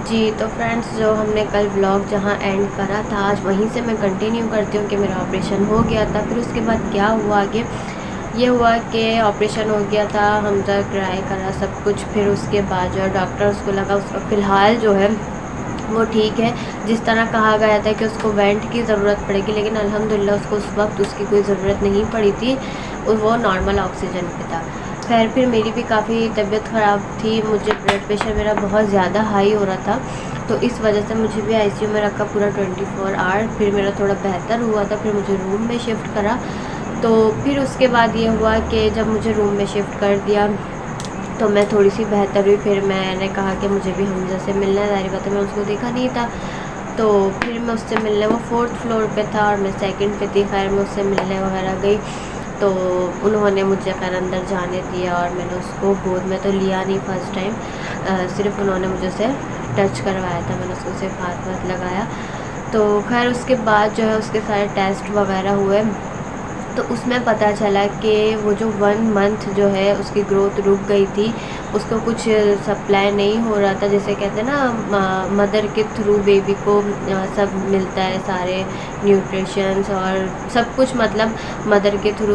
जी, तो फ्रेंड्स जो हमने कल व्लॉग जहाँ एंड करा था आज वहीं से मैं कंटिन्यू करती हूँ कि मेरा ऑपरेशन हो गया था। फिर उसके बाद क्या हुआ आगे, ये हुआ कि ऑपरेशन हो गया था, हमजा ट्राई करा सब कुछ। फिर उसके बाद जो है डॉक्टर उसको लगा उसका फ़िलहाल जो है वो ठीक है। जिस तरह कहा गया था कि उसको वेंट की ज़रूरत पड़ेगी, लेकिन अल्हम्दुलिल्लाह उसको उस वक्त उसकी कोई ज़रूरत नहीं पड़ी थी, वो नॉर्मल ऑक्सीजन पे था। खैर फिर मेरी भी काफ़ी तबीयत ख़राब थी, मुझे ब्लड प्रेशर मेरा बहुत ज़्यादा हाई हो रहा था, तो इस वजह से मुझे भी आईसीयू में रखा पूरा 24 आवर। फिर मेरा थोड़ा बेहतर हुआ था, फिर मुझे रूम में शिफ्ट करा। तो फिर उसके बाद ये हुआ कि जब मुझे रूम में शिफ्ट कर दिया तो मैं थोड़ी सी बेहतर हुई। फिर मैंने कहा कि मुझे भी हमजा से मिलना है, ज़ाहिर बात है मैं उसको देखा नहीं था। तो फिर मैं उससे मिलने, वो 4th फ्लोर पे था और मैं 2nd पे थी। खैर मैं उससे मिलने वगैरह गई तो उन्होंने मुझे खैर अंदर जाने दिया और मैंने उसको गोद में तो लिया नहीं फ़र्स्ट टाइम, सिर्फ उन्होंने मुझे से टच करवाया था, मैंने उसको सिर्फ हाथ लगाया। तो खैर उसके बाद जो है उसके सारे टेस्ट वगैरह हुए, तो उसमें पता चला कि वो जो 1 मंथ जो है उसकी ग्रोथ रुक गई थी, उसको कुछ सप्लाई नहीं हो रहा था। जैसे कहते हैं ना मदर के थ्रू बेबी को सब मिलता है, सारे न्यूट्रिशंस और सब कुछ, मतलब मदर के थ्रू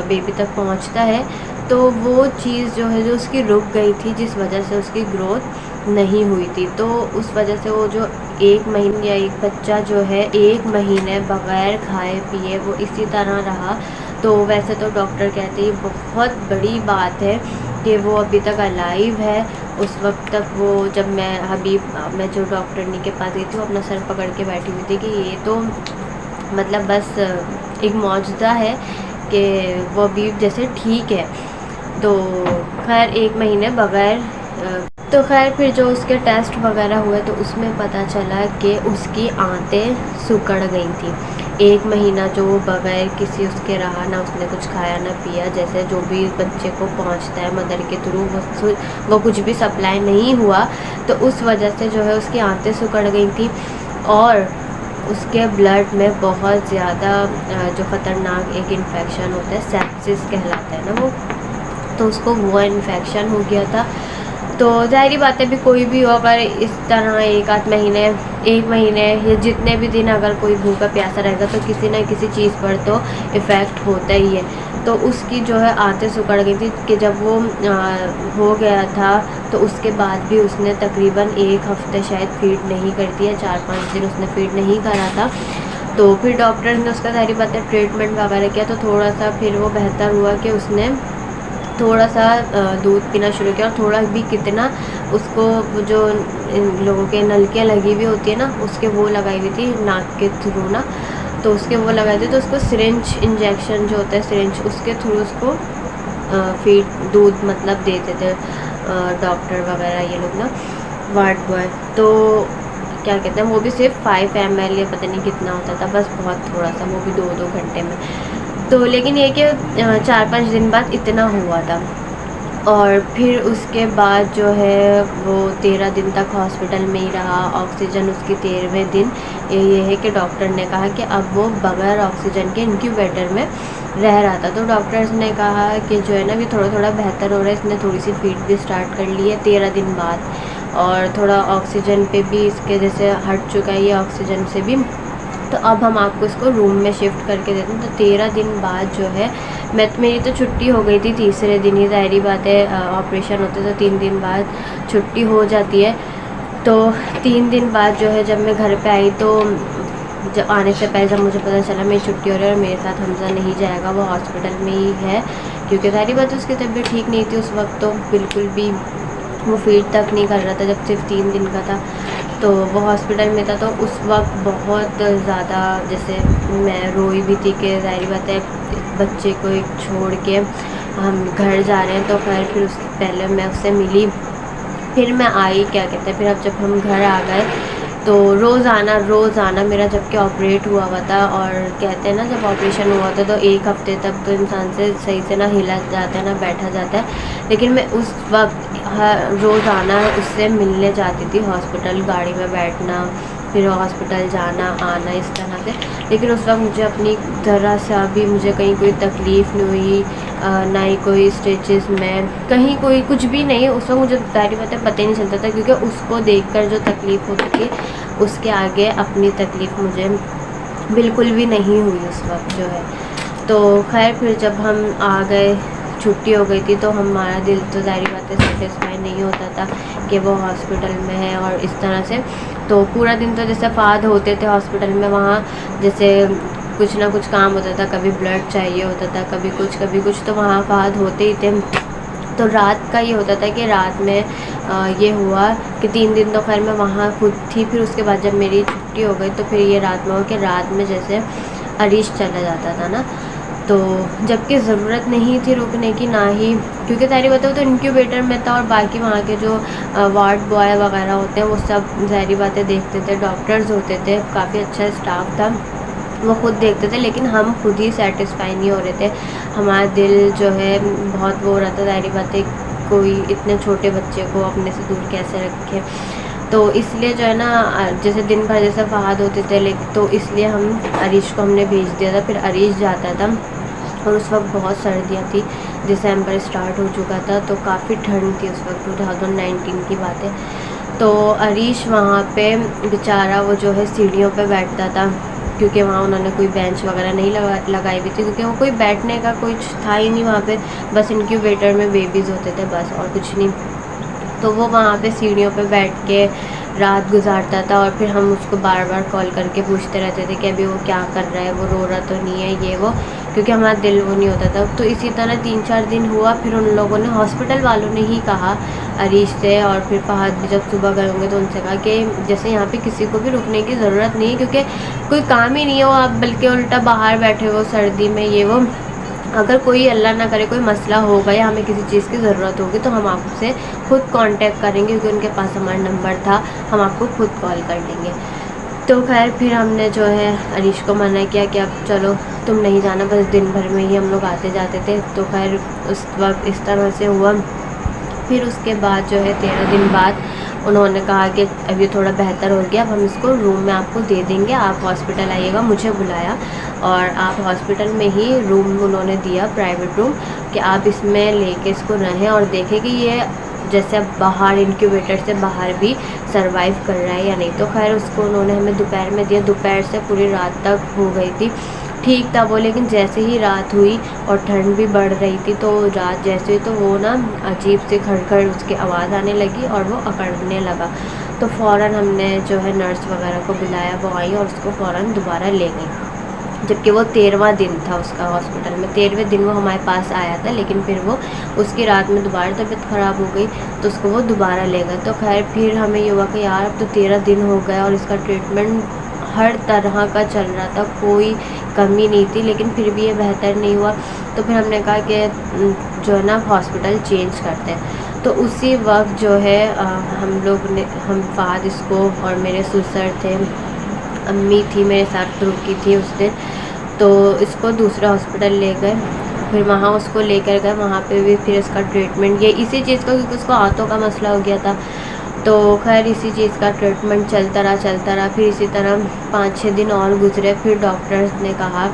बेबी तक पहुंचता है। तो वो चीज़ जो है जो उसकी रुक गई थी, जिस वजह से उसकी ग्रोथ नहीं हुई थी, तो उस वजह से वो जो 1 महीने या एक बच्चा जो है 1 महीने बग़ैर खाए पिए वो इसी तरह रहा। तो वैसे तो डॉक्टर कहते हैं बहुत बड़ी बात है कि वो अभी तक अलाइव है। उस वक्त तक वो, जब मैं जो डॉक्टरनी के पास गई थी, वो अपना सर पकड़ के बैठी हुई थी कि ये तो मतलब बस एक मौजज़ा है कि वो अभी जैसे ठीक है। तो खैर 1 महीने बग़ैर तो खैर फिर जो उसके टेस्ट वगैरह हुए तो उसमें पता चला कि उसकी आंतें सिकुड़ गई थी। 1 महीना जो वो बग़ैर किसी उसके रहा, ना उसने कुछ खाया ना पिया, जैसे जो भी बच्चे को पहुंचता है मदर के थ्रू वो कुछ भी सप्लाई नहीं हुआ। तो उस वजह से जो है उसकी आंतें सिकुड़ गई थी और उसके ब्लड में बहुत ज़्यादा जो ख़तरनाक एक इन्फेक्शन होता है, सेप्सिस कहलाता है ना वो, तो उसको वो इन्फेक्शन हो गया था। तो ज़ाहिर बात है भी कोई भी हो अगर इस तरह 1 आध महीने 1 महीने या जितने भी दिन अगर कोई भूखा प्यासा रहेगा तो किसी न किसी चीज़ पर तो इफ़ेक्ट होता ही है। तो उसकी जो है आंतें सिकुड़ गई थी कि जब वो हो गया था तो उसके बाद भी उसने तकरीबन 1 हफ़्ते शायद फीड नहीं करती है, 4-5 दिन उसने फीड नहीं करा था। तो फिर डॉक्टर ने उसका ज़ाहिर बात है ट्रीटमेंट वगैरह किया, तो थोड़ा सा फिर वो बेहतर हुआ कि उसने थोड़ा सा दूध पीना शुरू किया। और थोड़ा भी कितना, उसको जो इन लोगों के नलकियाँ लगी हुई होती है ना, उसके वो लगाई हुई थी नाक के थ्रू ना, तो उसके वो लगाए थे। तो उसको सिरिंज इंजेक्शन जो होता है सिरिंज, उसके थ्रू उसको फीड दूध मतलब देते थे डॉक्टर वगैरह ये लोग ना, वार्ड बॉय। तो क्या कहते हैं, वो भी सिर्फ 5 ml या पता नहीं कितना होता था, बस बहुत थोड़ा सा, वो भी 2-2 घंटे में। तो लेकिन ये कि 4-5 दिन बाद इतना हुआ था। और फिर उसके बाद जो है वो 13 दिन तक हॉस्पिटल में ही रहा। ऑक्सीजन उसकी 13वें दिन ये है कि डॉक्टर ने कहा कि अब वो बग़ैर ऑक्सीजन के इंक्यूबेटर में रह रहा था। तो डॉक्टर्स ने कहा कि जो है ना भी थोड़ा थोड़ा बेहतर हो रहा है, इसने थोड़ी सी फीड भी स्टार्ट कर ली है 13 दिन बाद, और थोड़ा ऑक्सीजन पे भी इसके जैसे हट चुका है ये ऑक्सीजन से भी। तो अब हम आपको इसको रूम में शिफ्ट करके देते हैं। तो 13 दिन बाद जो है मेरी तो छुट्टी हो गई थी तीसरे दिन ही, ज़ाहिरी बात है ऑपरेशन होते तो 3 दिन बाद छुट्टी हो जाती है। तो 3 दिन बाद जो है जब मैं घर पे आई तो जब आने से पहले जब मुझे पता चला मेरी छुट्टी हो रही है और मेरे साथ हमजा नहीं जाएगा, वो हॉस्पिटल में ही है, क्योंकि ज़ाहिरी बात है उसकी तबीयत ठीक नहीं थी उस वक्त, तो बिल्कुल भी वो फीड तक नहीं कर रहा था जब सिर्फ 3 दिन का था। तो वो हॉस्पिटल में था, तो उस वक्त बहुत ज़्यादा जैसे मैं रोई भी थी कि ज़ाहिर बात है बच्चे को एक छोड़ के हम घर जा रहे हैं। तो फिर उस पहले मैं उससे मिली, फिर मैं आई, क्या कहते हैं, फिर अब जब हम घर आ गए तो रोज़ाना मेरा जबकि ऑपरेट हुआ था, और कहते हैं ना जब ऑपरेशन हुआ था तो 1 हफ़्ते तक तो इंसान से सही से ना हिला जाता है ना बैठा जाता है, लेकिन मैं उस वक्त रोज़ाना उससे मिलने जाती थी हॉस्पिटल, गाड़ी में बैठना, फिर हॉस्पिटल जाना आना इस तरह से। लेकिन उस वक्त मुझे अपनी ज़रा सा भी मुझे कहीं कोई तकलीफ़ नहीं हुई, ना ही कोई स्टिचेस में कहीं कोई कुछ भी नहीं। उस वक्त मुझे सारी बातें पता ही नहीं चलता था, क्योंकि उसको देखकर जो तकलीफ़ होती थी उसके आगे अपनी तकलीफ़ मुझे बिल्कुल भी नहीं हुई उस वक्त जो है। तो खैर फिर जब हम आ गए, छुट्टी हो गई थी, तो हमारा दिल तो सारी बातें सेटिस्फाई नहीं होता था कि वो हॉस्पिटल में है और इस तरह से। तो पूरा दिन तो जैसे फ़ाद होते थे हॉस्पिटल में, वहाँ जैसे कुछ ना कुछ काम होता था, कभी ब्लड चाहिए होता था, कभी कुछ, तो वहाँ फ़ाद होते ही थे। तो रात का ये होता था कि रात में ये हुआ कि 3 दिन तो खैर मैं वहाँ खुद थी। फिर उसके बाद जब मेरी छुट्टी हो गई तो फिर ये रात में हुआ कि रात में जैसे अरीश चला जाता था ना, तो जबकि ज़रूरत नहीं थी रुकने की, ना ही, क्योंकि सारी बातें वो तो इंक्यूबेटर में था और बाकी वहाँ के जो वार्ड बॉय वगैरह होते हैं वो सब सारी बातें देखते थे, डॉक्टर्स होते थे, काफ़ी अच्छा स्टाफ था, वो खुद देखते थे। लेकिन हम खुद ही सेटिस्फाई नहीं हो रहे थे, हमारा दिल जो है बहुत वो हो रहा था, सारी बातें, कोई इतने छोटे बच्चे को अपने से दूर कैसे रखे। तो इसलिए जो है ना, जैसे दिन भर जैसे फ़हाद होते थे, लेकिन तो इसलिए हम अरीश को हमने भेज दिया था। फिर अरीश जाता था और उस वक्त बहुत सर्दियाँ थी, दिसंबर स्टार्ट हो चुका था, तो काफ़ी ठंड थी उस वक्त, 2019 की बात है। तो अरीश वहाँ पे बेचारा वो जो है सीढ़ियों पे बैठता था, क्योंकि वहाँ उन्होंने कोई बेंच वगैरह नहीं लगाई हुई थी, क्योंकि वो कोई बैठने का कुछ था ही नहीं वहाँ पे, बस इंक्यूबेटर में बेबीज़ होते थे बस, और कुछ नहीं। तो वो वहाँ पे सीढ़ियों पे बैठ के रात गुजारता था, और फिर हम उसको बार बार कॉल करके पूछते रहते थे कि अभी वो क्या कर रहा है, वो रो रहा तो नहीं है, ये वो, क्योंकि हमारा दिल वो नहीं होता था। तो इसी तरह 3-4 दिन हुआ। फिर उन लोगों ने, हॉस्पिटल वालों ने ही कहा अरीश से, और फिर फहद भी जब सुबह गए होंगे तो उनसे कहा कि जैसे यहाँ पे किसी को भी रुकने की ज़रूरत नहीं है, क्योंकि कोई काम ही नहीं है वो, आप बल्कि उल्टा बाहर बैठे हो सर्दी में, ये वो, अगर कोई अल्लाह ना करे कोई मसला होगा या हमें किसी चीज़ की ज़रूरत होगी तो हम आपसे खुद कांटेक्ट करेंगे, क्योंकि उनके पास हमारा नंबर था, हम आपको खुद कॉल कर देंगे। तो खैर फिर हमने जो है अरीश को मना किया कि अब चलो तुम नहीं जाना, बस दिन भर में ही हम लोग आते जाते थे। तो खैर उस वक्त इस तरह से हुआ। फिर उसके बाद जो है 13 दिन बाद उन्होंने कहा कि अभी थोड़ा बेहतर हो गया, अब हम इसको रूम में आपको दे देंगे, आप हॉस्पिटल आइएगा। मुझे बुलाया और आप हॉस्पिटल में ही रूम उन्होंने दिया, प्राइवेट रूम, कि आप इसमें लेके इसको रहें और देखें कि ये जैसे अब बाहर इंक्यूबेटर से बाहर भी सरवाइव कर रहा है या नहीं। तो खैर उसको उन्होंने हमें दोपहर में दिया, दोपहर से पूरी रात तक हो गई थी, ठीक था वो। लेकिन जैसे ही रात हुई और ठंड भी बढ़ रही थी, तो रात जैसे ही तो वो ना अजीब से खड़खड़ उसकी आवाज़ आने लगी और वो अकड़ने लगा। तो फ़ौरन हमने जो है नर्स वगैरह को बुलाया, वो आई और उसको फ़ौरन दोबारा ले गई, जबकि वो 13वां दिन था उसका हॉस्पिटल में। 13वें दिन वो हमारे पास आया था, लेकिन फिर वो उसकी रात में दोबारा तबीयत ख़राब हो गई तो उसको वो दोबारा ले गए। तो खैर फिर हमें ये हुआ कि यार अब तो 13 दिन हो गया और इसका ट्रीटमेंट हर तरह का चल रहा था, कोई कमी नहीं थी, लेकिन फिर भी ये बेहतर नहीं हुआ। तो फिर हमने कहा कि जो है ना हॉस्पिटल चेंज करते हैं। तो उसी वक्त जो है हम लोग ने, हम फहद इसको, और मेरे सुसर थे, अम्मी थी मेरे साथ रुकी थी उस दिन, तो इसको दूसरे हॉस्पिटल ले गए। फिर वहाँ उसको लेकर गए, वहाँ पे भी फिर इसका ट्रीटमेंट, ये इसी चीज़ का, क्योंकि उसको आंतों का मसला हो गया था, तो खैर इसी चीज़ का ट्रीटमेंट चलता रहा। फिर इसी तरह 5-6 दिन और गुजरे। फिर डॉक्टर्स ने कहा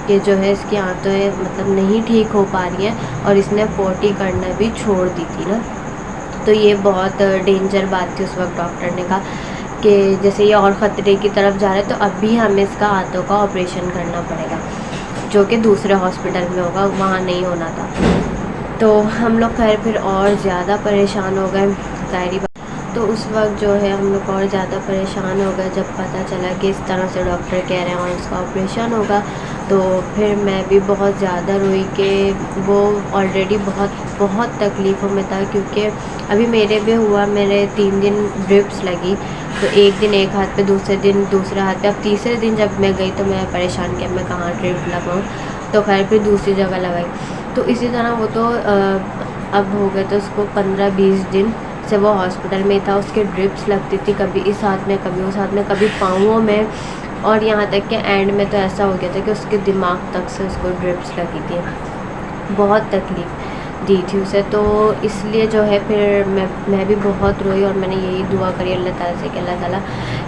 कि जो है इसकी आंतें मतलब नहीं ठीक हो पा रही हैं और इसने पोटी करना भी छोड़ दी थी ना। तो ये बहुत डेंजर बात थी उस वक्त। डॉक्टर ने कहा कि जैसे ये और ख़तरे की तरफ जा रहा है, तो अभी हमें इसका आंतों का ऑपरेशन करना पड़ेगा, जो कि दूसरे हॉस्पिटल में होगा, वहाँ नहीं होना था। तो हम लोग खैर फिर और ज़्यादा परेशान हो गए, जाहिर बात। तो उस वक्त जो है हम लोग और ज़्यादा परेशान हो गए जब पता चला कि इस तरह से डॉक्टर कह रहे हैं और इसका ऑपरेशन होगा। तो फिर मैं भी बहुत ज़्यादा रोई कि वो ऑलरेडी बहुत तकलीफ़ों में था, क्योंकि अभी मेरे भी हुआ, मेरे 3 दिन ड्रिप्स लगी, तो एक दिन एक हाथ पे, दूसरे दिन दूसरे हाथ पे। अब तीसरे दिन जब मैं गई तो मैं परेशान कि मैं कहाँ ड्रिप लगाऊँ, तो खैर फिर दूसरी जगह लगाई। तो इसी तरह वो तो अब हो गए, तो उसको 15-20 दिन से वो हॉस्पिटल में था। उसके ड्रिप्स लगती थी, कभी इस हाथ में, कभी उस हाथ में, कभी पाँवों में, और यहाँ तक कि एंड में तो ऐसा हो गया था कि उसके दिमाग तक से उसको ड्रिप्स लगी थी। बहुत तकलीफ़ दी थी उसे। तो इसलिए जो है फिर मैं भी बहुत रोई, और मैंने यही दुआ करी अल्लाह ताला से कि अल्लाह ताला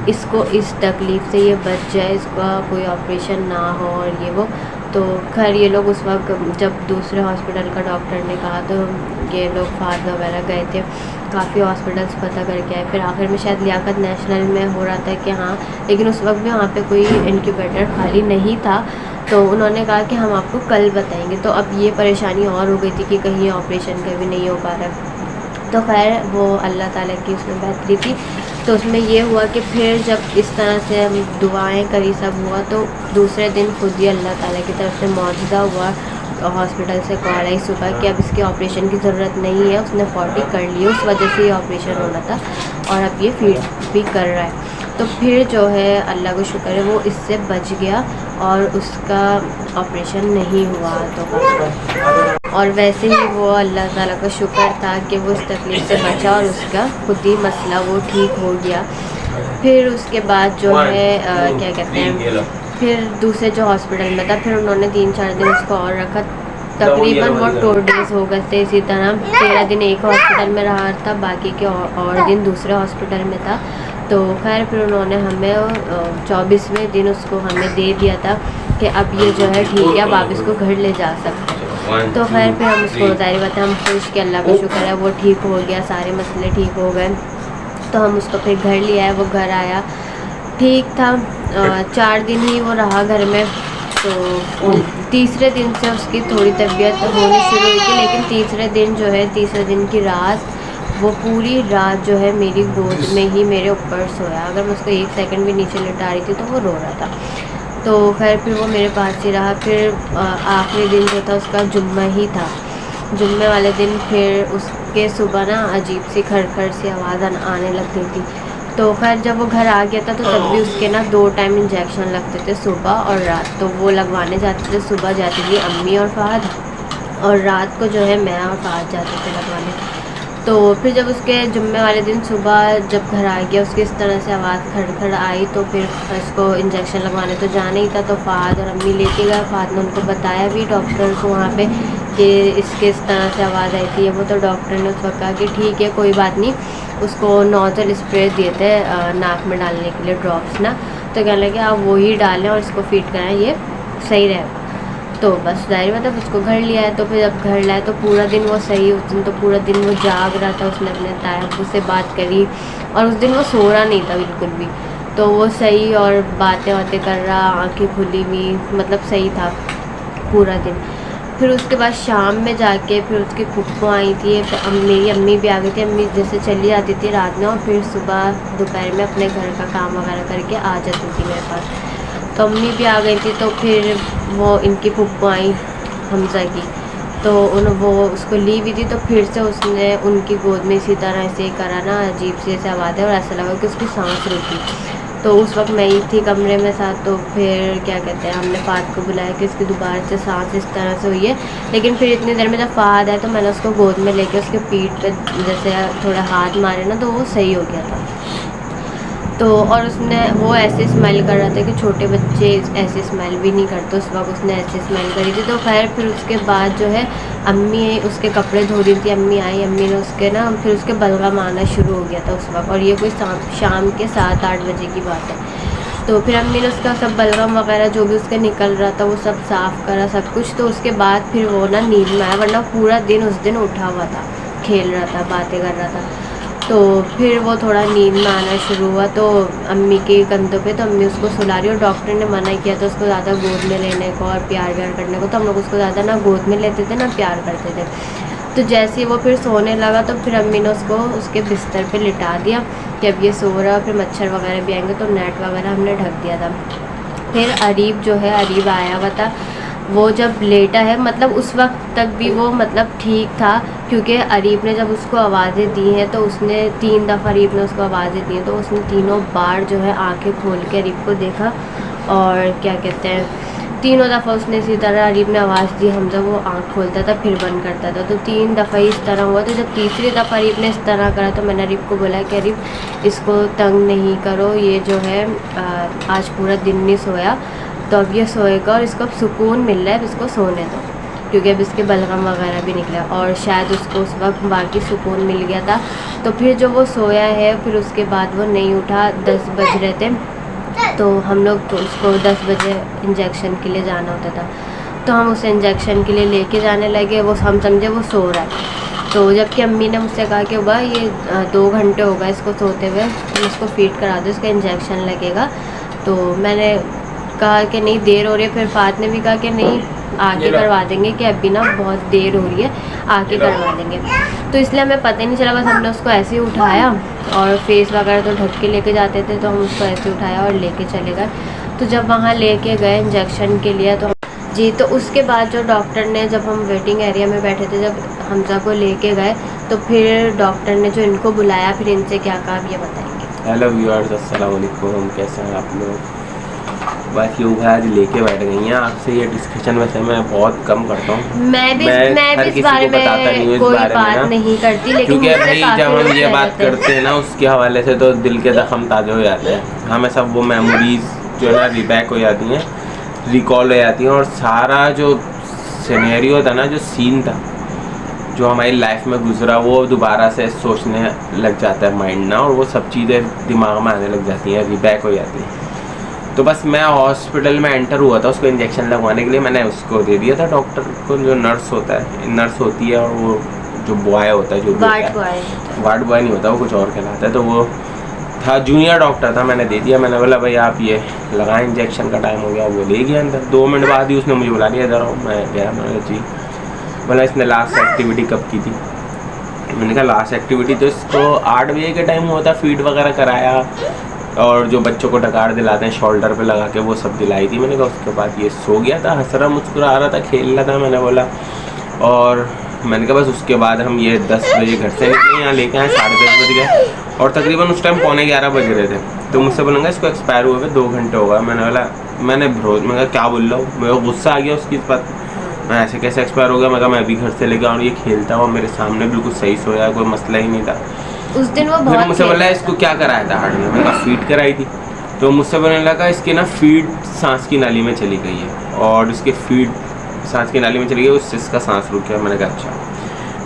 इसको इस तकलीफ़ से ये बच जाए, इसका कोई ऑपरेशन ना हो और ये वो। तो खैर ये लोग उस वक्त जब दूसरे हॉस्पिटल का डॉक्टर ने कहा तो ये लोग फाद वगैरह गए थे, काफ़ी हॉस्पिटल्स पता करके आए। फिर आखिर में शायद लियाकत नेशनल में हो रहा था कि हाँ, लेकिन उस वक्त भी वहाँ पे कोई इंक्यूबेटर खाली नहीं था। तो उन्होंने कहा कि हम आपको कल बताएंगे। तो अब ये परेशानी और हो गई थी कि कहीं ऑपरेशन का भी नहीं हो पा रहा। तो खैर वो अल्लाह ताला की उसमें बेहतरी थी। तो उसमें ये हुआ कि फिर जब इस तरह से हम दुआएं करी सब हुआ, तो दूसरे दिन खुद ही अल्लाह ताला की तरफ से मौजज़ा हुआ। हॉस्पिटल से कॉल आई सुबह कि अब इसके ऑपरेशन की ज़रूरत नहीं है, उसने 40 कर लिए, उस वजह से ये ऑपरेशन होना था और अब ये फीड भी कर रहा है। तो फिर जो है अल्लाह का शुक्र है वो इससे बच गया और उसका ऑपरेशन नहीं हुआ। तो और वैसे ही वो अल्लाह ताला का शुक्र था कि वो इस तकलीफ़ से बचा और उसका खुद ही मसला वो ठीक हो गया। फिर उसके बाद जो है क्या कहते हैं, फिर दूसरे जो हॉस्पिटल में था, फिर उन्होंने 3-4 दिन उसको और रखा। तकरीबन वो 2 डेज़ हो गए थे इसी तरह। 13 दिन एक हॉस्पिटल में रहा था, बाकी के और दिन दूसरे हॉस्पिटल में था। तो खैर फिर उन्होंने हमें 24वें दिन उसको हमें दे दिया था कि अब ये जो है ठीक है, अब आप इसको घर ले जा सकते हैं। तो खैर फिर हम उसको ज़ाहिर बात है हम खुश कि अल्लाह का शुक्र है वो ठीक हो गया, सारे मसले ठीक हो गए। तो हम उसको फिर घर ले आए, वो घर आया, ठीक था। 4 दिन ही वो रहा घर में। तो तीसरे दिन से उसकी थोड़ी तबीयत होनी शुरू हुई थी, लेकिन तीसरे दिन जो है, तीसरे दिन की रात वो पूरी रात जो है मेरी गोद में ही मेरे ऊपर सोया। अगर मैं उसको 1 सेकंड भी नीचे लिटा रही थी तो वो रो रहा था। तो खैर फिर वो मेरे पास ही रहा। फिर आखिरी दिन जो था उसका जुम्मा ही था। जुम्मे वाले दिन फिर उसके सुबह ना अजीब सी खड़खड़ सी आवाज़ आने लग गई थी। तो खैर जब वो घर आ गया था तो तब भी उसके ना 2 टाइम इंजेक्शन लगते थे, सुबह और रात। तो वो लगवाने जाते थे, सुबह जाती थी अम्मी और फ़हद, और रात को जो है मैं और फ़हद जाते थे लगवाने। तो फिर जब उसके जुम्मे वाले दिन सुबह जब घर आ गया, उसकी इस तरह से आवाज़ खड़खड़ आई, तो फिर उसको इंजेक्शन लगवाने तो जाना ही था। तो फ़हद और अम्मी लेके गए। फ़हद ने उनको बताया भी डॉक्टर को वहाँ पे कि इसके इस तरह से आवाज़ आई थी। वो तो डॉक्टर ने उस वक्त कहा कि ठीक है कोई बात नहीं, उसको नोज़ल स्प्रे दिए थे नाक में डालने के लिए, ड्रॉप्स ना। तो कहने लगे आप वही डालें और इसको फीड कराएं, ये सही रहेगा। तो बस ज़ाहिर मतलब उसको घर लिया है। तो फिर जब घर लाए तो पूरा दिन वो सही, उस दिन तो पूरा दिन वो जाग रहा था। उसने अपने ताया से बात करी और उस दिन वो सो रहा नहीं था बिल्कुल भी। तो वो सही और बातें कर रहा, आंखें खुली हुई, मतलब सही था पूरा दिन। फिर उसके बाद शाम में जाके फिर उसकी फुप्पो आई थी, फिर मेरी अम्मी भी आ गई थी। अम्मी जैसे चली जाती थी रात में और फिर सुबह दोपहर में अपने घर का काम वगैरह करके आ जाती थी मेरे पास। तो अम्मी भी आ गई थी। तो फिर वो इनकी फुप्पो आई हमज़ा की, तो वो उसको ली हुई थी। तो फिर से उसने उनकी गोद में इसी तरह से करा ना, अजीब सी ऐसे आवाज़ है और ऐसा लगा कि उसकी सांस रुकी। तो उस वक्त मैं ही थी कमरे में साथ। तो फिर क्या कहते हैं, हमने फ़हद को बुलाया कि इसकी दोबारा से सांस इस तरह से हुई है। लेकिन फिर इतनी देर में जब फ़हद आया तो मैंने उसको गोद में लेके उसके पीठ पे जैसे थोड़ा हाथ मारे ना, तो वो सही हो गया था। तो और उसने वो ऐसे स्मेल कर रहा था कि छोटे बच्चे ऐसे स्मेल भी नहीं करते। उस वक्त उसने ऐसे स्मेल करी थी। तो खैर फिर उसके बाद जो है अम्मी उसके कपड़े धो रही थी, अम्मी आई, अम्मी ने उसके ना फिर उसके बलगम आना शुरू हो गया था उस वक्त। और ये कोई शाम के 7-8 बजे की बात है। तो फिर अम्मी ने उसका सब बलगम वगैरह जो भी उसके निकल रहा था वो सब साफ़ करा सब कुछ। तो उसके बाद फिर वो ना नींद में आया, वरना पूरा दिन उस दिन उठा हुआ था, खेल रहा था, बातें कर रहा था। तो फिर वो थोड़ा नींद में आना शुरू हुआ। तो अम्मी के कंधों पे, तो अम्मी उसको सुला रही और डॉक्टर ने मना किया था उसको ज़्यादा गोद में लेने को और प्यार व्यार करने को। तो हम लोग उसको ज़्यादा ना गोद में लेते थे ना प्यार करते थे। तो जैसे ही वो फिर सोने लगा तो फिर अम्मी ने उसको उसके बिस्तर पे लिटा दिया कि अब ये सो रहा है। फिर मच्छर वगैरह भी आएंगे तो नेट वगैरह हमने ढक दिया था। फिर अरीब जो है, अरीब आया हुआ था। वो जब लेटा है, मतलब उस वक्त तक भी वो मतलब ठीक था, क्योंकि अरीब ने जब उसको आवाज़ें दी हैं तो उसने 3 दफ़ा अरीब ने उसको आवाज़ें दी हैं। तो उसने तीनों बार जो है आंखें खोल के अरीब को देखा और क्या कहते हैं, तीनों दफ़ा उसने इसी तरह अरीब ने आवाज़ दी, हमजा वो आँख खोलता था फिर बंद करता था। तो 3 दफ़ा इस तरह हुआ। तो जब तीसरी दफ़ा अरीब ने इस तरह करा तो मैंने अरीब को बोला कि अरीब इसको तंग नहीं करो, ये जो है आज पूरा दिन नहीं सोया, तो अब ये सोएगा और इसको अब सुकून मिल रहा है, इसको सोने दो, क्योंकि अब इसके बलगम वगैरह भी निकला और शायद उसको उस वक्त बाकी सुकून मिल गया था। तो फिर जो वो सोया है, फिर उसके बाद वो नहीं उठा। 10 बज रहे थे तो हम लोग तो उसको 10 बजे इंजेक्शन के लिए जाना होता था। तो हम उसे इंजेक्शन के लिए लेके जाने लगे। वो हम समझे वो सो रहा है, तो जबकि अम्मी ने मुझसे कहा कि वाह ये 2 घंटे हो गए इसको सोते हुए, हम इसको फीड करा दो, इसका इंजेक्शन लगेगा। तो मैंने कहा कि नहीं देर हो रही है, फिर फात ने भी कहा कि नहीं आके करवा देंगे, कि अभी ना बहुत देर हो रही है, आके करवा देंगे। तो इसलिए हमें पता ही नहीं चला, बस हमने उसको ऐसे ही उठाया और फेस वगैरह तो ढक के लेके जाते थे, तो हम उसको ऐसे उठाया और लेके चले गए। तो जब वहाँ लेके गए इंजेक्शन के लिए तो जी, तो उसके बाद जो डॉक्टर ने, जब हम वेटिंग एरिया में बैठे थे, जब हमजा को लेके गए तो फिर डॉक्टर ने जो इनको बुलाया, फिर इनसे क्या कहा ये बताएंगे। हेलो व्यूअर्स, अस्सलाम वालेकुम, कैसे हैं आप लोग। बस ये उभा आज लेके बैठ गई हैं। आपसे ये डिस्कशन वैसे मैं बहुत कम करता हूँ, मैं भी इस बारे में कोई बात नहीं करती, लेकिन क्योंकि भाई जब हम ये बात करते हैं ना उसके हवाले से तो दिल के जख्म ताज़ा हो जाते हैं, हमें सब वो मेमोरीज जो है ना रिबैक हो जाती हैं, रिकॉल हो जाती हैं, और सारा जो सिनेरियो था ना, जो सीन था जो हमारी लाइफ में गुजरा, वो दोबारा से सोचने लग जाता है माइंड ना, और वो सब चीज़ें दिमाग में आने लग जाती हैं, रिबैक हो जाती हैं। तो बस मैं हॉस्पिटल में एंटर हुआ था उसको इंजेक्शन लगवाने के लिए, मैंने उसको दे दिया था डॉक्टर को, जो नर्स होता है, नर्स होती है, और वो जो बॉय होता है, जो वार्ड बॉय नहीं होता, वो कुछ और कहलाता है, तो वो था जूनियर डॉक्टर था, मैंने दे दिया। मैंने बोला भाई आप ये लगाएं, इंजेक्शन का टाइम हो गया। वो ले गया अंदर, 2 मिनट बाद ही उसने मुझे बुला लिया, इधर आओ। मैं गया, मैंने जी। बोला इसने लास्ट एक्टिविटी कब की थी? मैंने कहा लास्ट एक्टिविटी तो इसको 8 बजे के टाइम हुआ था, फीड वगैरह कराया और जो बच्चों को डकार दिलाते हैं शोल्डर पे लगा के, वो सब दिलाई थी। मैंने कहा उसके बाद ये सो गया था, हंस रहा मुस्कुरा रहा था, खेल रहा था। मैंने बोला, और मैंने कहा बस उसके बाद हम ये 10 बजे घर से निकले, यहाँ लेके आए 10:30 बज गए, और तकरीबन उस टाइम 11:15 बज रहे थे। तो मुझसे बोलेंगे इसको एक्सपायर हुए 2 घंटे होगा। मैंने बोला, मैंने कहा क्या बोल रहा हूँ, मेरे को गुस्सा आ गया उसकी इस बात, मैं ऐसे कैसे एक्सपायर हो गया। मैं कहा मैं अभी घर से लेके आऊँ, ये खेलता हुआ मेरे सामने बिल्कुल सही सोया, कोई मसला ही नहीं था। उस दिन वो बहुत मुझसे बोला इसको क्या कराया था हार्ट में? मैंने कहा फीड कराई थी। तो मुझसे बोलने लगा इसकी ना फीड सांस की नाली में चली गई है, और इसके फीड सांस की नाली में चली गई, उससे इसका सांस रुक गया। मैंने कहा अच्छा।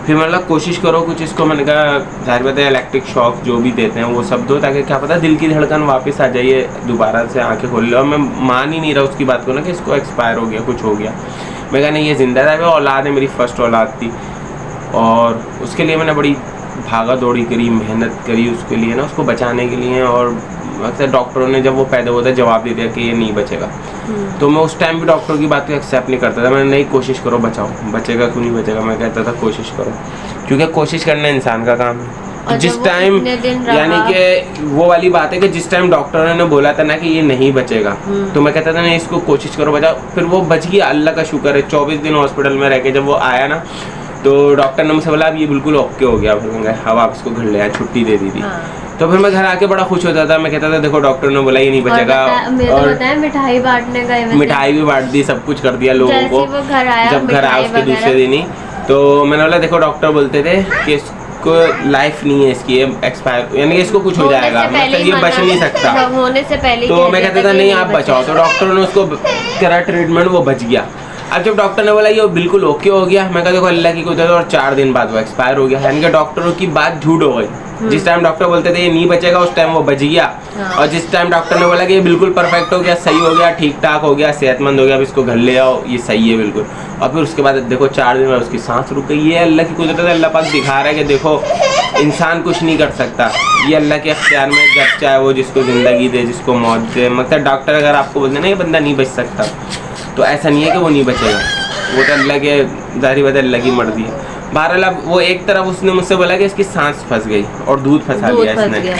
फिर मैंने कहा कोशिश करो कुछ इसको, मैंने कहा जाहिर बात है इलेक्ट्रिक शॉक जो भी देते हैं वो सब दो, ताकि क्या पता दिल की धड़कन वापस आ जाइए, दोबारा से आंखें खोल लो। और मैं मान ही नहीं रहा उसकी बात को ना कि इसको एक्सपायर हो गया, कुछ हो गया। मैं कहा नहीं ये ज़िंदा था, वो औलाद है, मेरी फर्स्ट औलाद थी, और उसके लिए मैंने बड़ी भागा दौड़ी करी, मेहनत करी उसके लिए ना, उसको बचाने के लिए। और अक्सर डॉक्टरों ने जब वो पैदा होता है जवाब दे दिया कि ये नहीं बचेगा, तो मैं उस टाइम भी डॉक्टर की बात को एक्सेप्ट नहीं करता था। मैंने नहीं, कोशिश करो बचाओ, बचेगा क्यों नहीं बचेगा, मैं कहता था कोशिश करो, क्योंकि कोशिश करना इंसान का काम है। जिस टाइम यानी कि वो वाली बात है कि जिस टाइम डॉक्टरों ने बोला था ना कि ये नहीं बचेगा, तो मैं कहता था नहीं इसको कोशिश करो बचाओ। फिर वो बच गया, अल्लाह का शुक्र है। 24 दिन हॉस्पिटल में रह के जब वो आया ना, तो डॉक्टर ने मुझसे बोला अब ये बिल्कुल ओके हो गया। फिर अब आप इसको घर ले आए, छुट्टी दे दी थी। तो फिर मैं घर आके बड़ा खुश होता था, मैं कहता था देखो डॉक्टर ने बोला ये नहीं बचेगा, और मिठाई बांटने गए, मिठाई भी बांट दी, सब कुछ कर दिया लोगों को। जब घर आया उसके दूसरे दिन ही, तो मैंने बोला देखो डॉक्टर बोलते थे कि इसको लाइफ नहीं है, इसकी एक्सपायर, यानी कि इसको कुछ हो जाएगा, मतलब ये बच नहीं सकता, होने से पहले। तो मैं कहता था नहीं आप बचाओ। तो डॉक्टर ने उसको करा ट्रीटमेंट, वो बच गया। अब जब डॉक्टर ने बोला ये बिल्कुल ओके हो गया, मैं कहा देखो अल्लाह की कुदरत, और 4 दिन बाद वो एक्सपायर हो गया। यानी कि डॉक्टरों की बात झूठ हो गई। जिस टाइम डॉक्टर बोलते थे ये नहीं बचेगा, उस टाइम वो बच गया। और जिस टाइम डॉक्टर ने बोला कि ये बिल्कुल परफेक्ट हो गया, सही हो गया, ठीक ठाक हो गया, सेहतमंद हो गया, अब इसको घर ले आओ, ये सही है बिल्कुल। और फिर उसके बाद देखो 4 दिन में उसकी सांस रुक गई। ये अल्लाह की कुदरत है, अल्लाह पाक दिखा रहा है कि देखो इंसान कुछ नहीं कर सकता, ये अल्लाह के अख्तियार में, जब चाहे वो जिसको ज़िंदगी दे, जिसको मौत दे। मतलब डॉक्टर अगर आपको बोलते ना ये बंदा नहीं बच सकता, तो ऐसा नहीं है कि वो नहीं बचेगा, वो तो अल्लाह के ज़ाहिर बात है, अल्लाह की मर्जी है। बहरहाल अब वो एक तरफ उसने मुझसे बोला कि इसकी सांस फंस गई और दूध फंसा लिया इसने,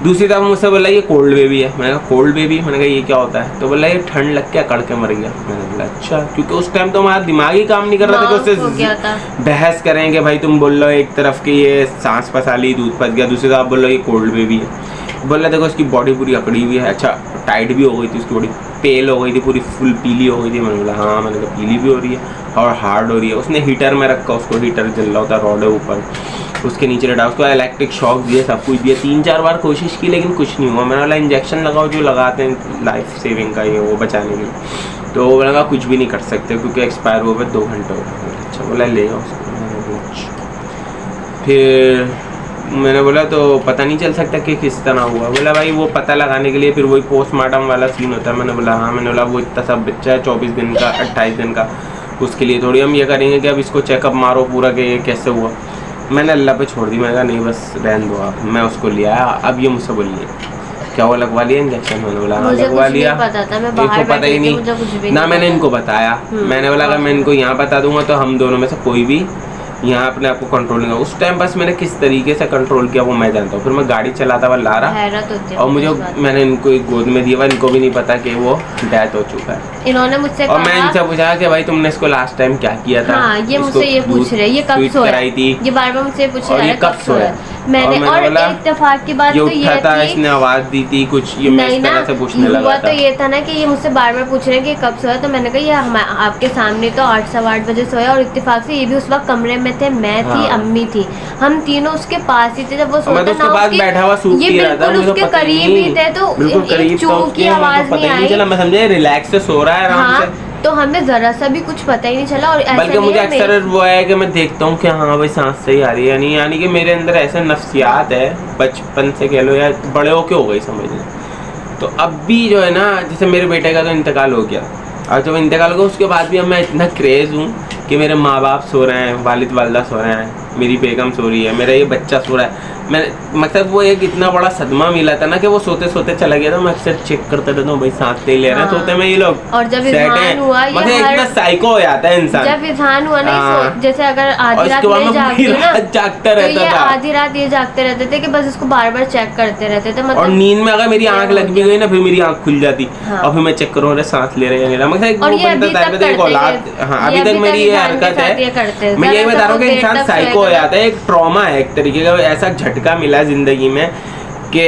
दूसरी तरफ मुझसे बोला ये कोल्ड बेबी है। मैंने कहा कोल्ड बेबी? मैंने कहा ये क्या होता है? तो बोला ये ठंड लग के अकड़ के मर गया। मैंने बोला अच्छा, क्योंकि उस टाइम तो हमारा दिमाग ही काम नहीं कर रहा था कि उससे बहस करें कि भाई तुम बोल रहे हो एक तरफ कि ये सांस फंसा ली, दूध फंस गया, दूसरी तरफ बोल रहे हो ये कोल्ड बेबी है। बोल रहा देखो इसकी बॉडी पूरी अकड़ी हुई है। अच्छा टाइट भी हो गई थी उसकी बॉडी, पेल हो गई थी, पूरी फुल पीली हो गई थी। मैंने बोला हाँ, मैंने कहा पीली भी हो रही है और हार्ड हो रही है। उसने हीटर में रखा, उसको हीटर जल रहा होता, रॉड है ऊपर, उसके नीचे लटा, उसको इलेक्ट्रिक शॉक दिए, सब कुछ दिया, 3-4 बार कोशिश की लेकिन कुछ नहीं हुआ। मैंने बोला इंजेक्शन लगाओ जो लगाते हैं लाइफ सेविंग का, ये वो बचाने के लिए। तो वो लगा कुछ भी नहीं कर सकते क्योंकि एक्सपायर हुए 2 घंटे हो गए। अच्छा बोला ले जाओ उसको। फिर मैंने बोला तो पता नहीं चल सकता कि किस तरह हुआ? बोला भाई वो पता लगाने के लिए फिर वही पोस्टमार्टम वाला सीन होता है। मैंने बोला हाँ। मैंने बोला वो इतना सब बच्चा है 24 दिन का, 28 दिन का, उसके लिए थोड़ी हम ये करेंगे कि अब इसको चेकअप मारो पूरा कि ये कैसे हुआ। मैंने अल्लाह पे छोड़ दी, मैंने कहा नहीं बस रहने दो आप। मैं उसको ले आया। अब ये मुझसे बोलिए क्या वो लगवा लिया इंजेक्शन? मैंने बोला हाँ लगवा लिया। इनको पता ही नहीं ना, मैंने इनको बताया। मैंने बोला अगर मैं इनको यहाँ बता दूंगा तो हम दोनों में से कोई भी यहाँ अपने आप को कंट्रोल नहीं। उस टाइम बस मैंने किस तरीके से कंट्रोल किया वो मैं जानता हूँ। फिर मैं गाड़ी चलाता हुआ ला रहा और मुझे मैंने इनको एक गोद में दिया, इनको भी नहीं पता कि वो डेथ हो चुका है। इन्होंने मुझसे और मैं इनसे पूछा कि भाई तुमने इसको लास्ट टाइम क्या किया था? हाँ, ये मुझसे ये पूछ रहे ये कब सोया थी, ये बार-बार मुझसे पूछ रहे कब सोया। मैंने और इत्तेफाक की बात तो ये थी, इसने आवाज दी थी कुछ, ये मैं इस तरह से पूछने लगा था। तो ये था ना कि ये मुझसे बार-बार पूछ रहे हैं कि कब सोया। तो मैंने कहा ये आपके सामने तो 8 सवा 8 बजे सोया। और इत्तेफाक से ये भी उस वक्त कमरे में थे, मैं थी, अम्मी थी, हम तीनों उसके पास ही थे जब वो सोता था। बैठा हुआ सूट ये बिल्कुल उसके करीब ही थे, तो एक चूक की आवाज नहीं आई। मैं समझे रिलैक्स से सो रहा है आराम से। तो हमें जरा सा भी कुछ पता ही नहीं चला। और बल्कि मुझे अक्सर वो है कि मैं देखता हूँ कि हाँ भाई सांस सही आ रही है नहीं, यानी कि मेरे अंदर ऐसा नफ्सियात है बचपन से कह लो या बड़े होके हो गई समझ लो। तो अब भी जो है ना, जैसे मेरे बेटे का तो इंतकाल हो गया और जब इंतकाल हो गया उसके बाद भी अब मैं इतना क्रेज़ हूँ कि मेरे माँ बाप सो रहे हैं, वालिद वालदा सो रहे हैं, मेरी बेगम सो रही है, मेरा ये बच्चा सो रहा है। मैं मतलब वो एक इतना बड़ा सदमा मिला था ना कि वो सोते सोते चला गया था। मैं अक्सर चेक करता रहता हूँ भाई सांस नहीं ले रहे हैं सोते में ये लोग। और जब इज़हान हुआ मतलब इतना साइको हो जाता है इंसान। जब इज़हान हुआ ना, जैसे अगर आधी रात में जागता रहता था, आधी रात ये जागते रहते थे कि बस इसको बार बार चेक करते रहते थे। मतलब और नींद में अगर मेरी आंख लग भी गई ना फिर मेरी आंख खुल जाती और फिर मैं चेक करूँ अरे सांस ले रहे हैं। मतलब औलाद, हाँ अभी तक मेरी ये हरकत है। मैं यही बता रहा हूँ कि इंसान साइको हो जाता है। एक ट्रॉमा है एक तरीके का, ऐसा झटका मिला जिंदगी में कि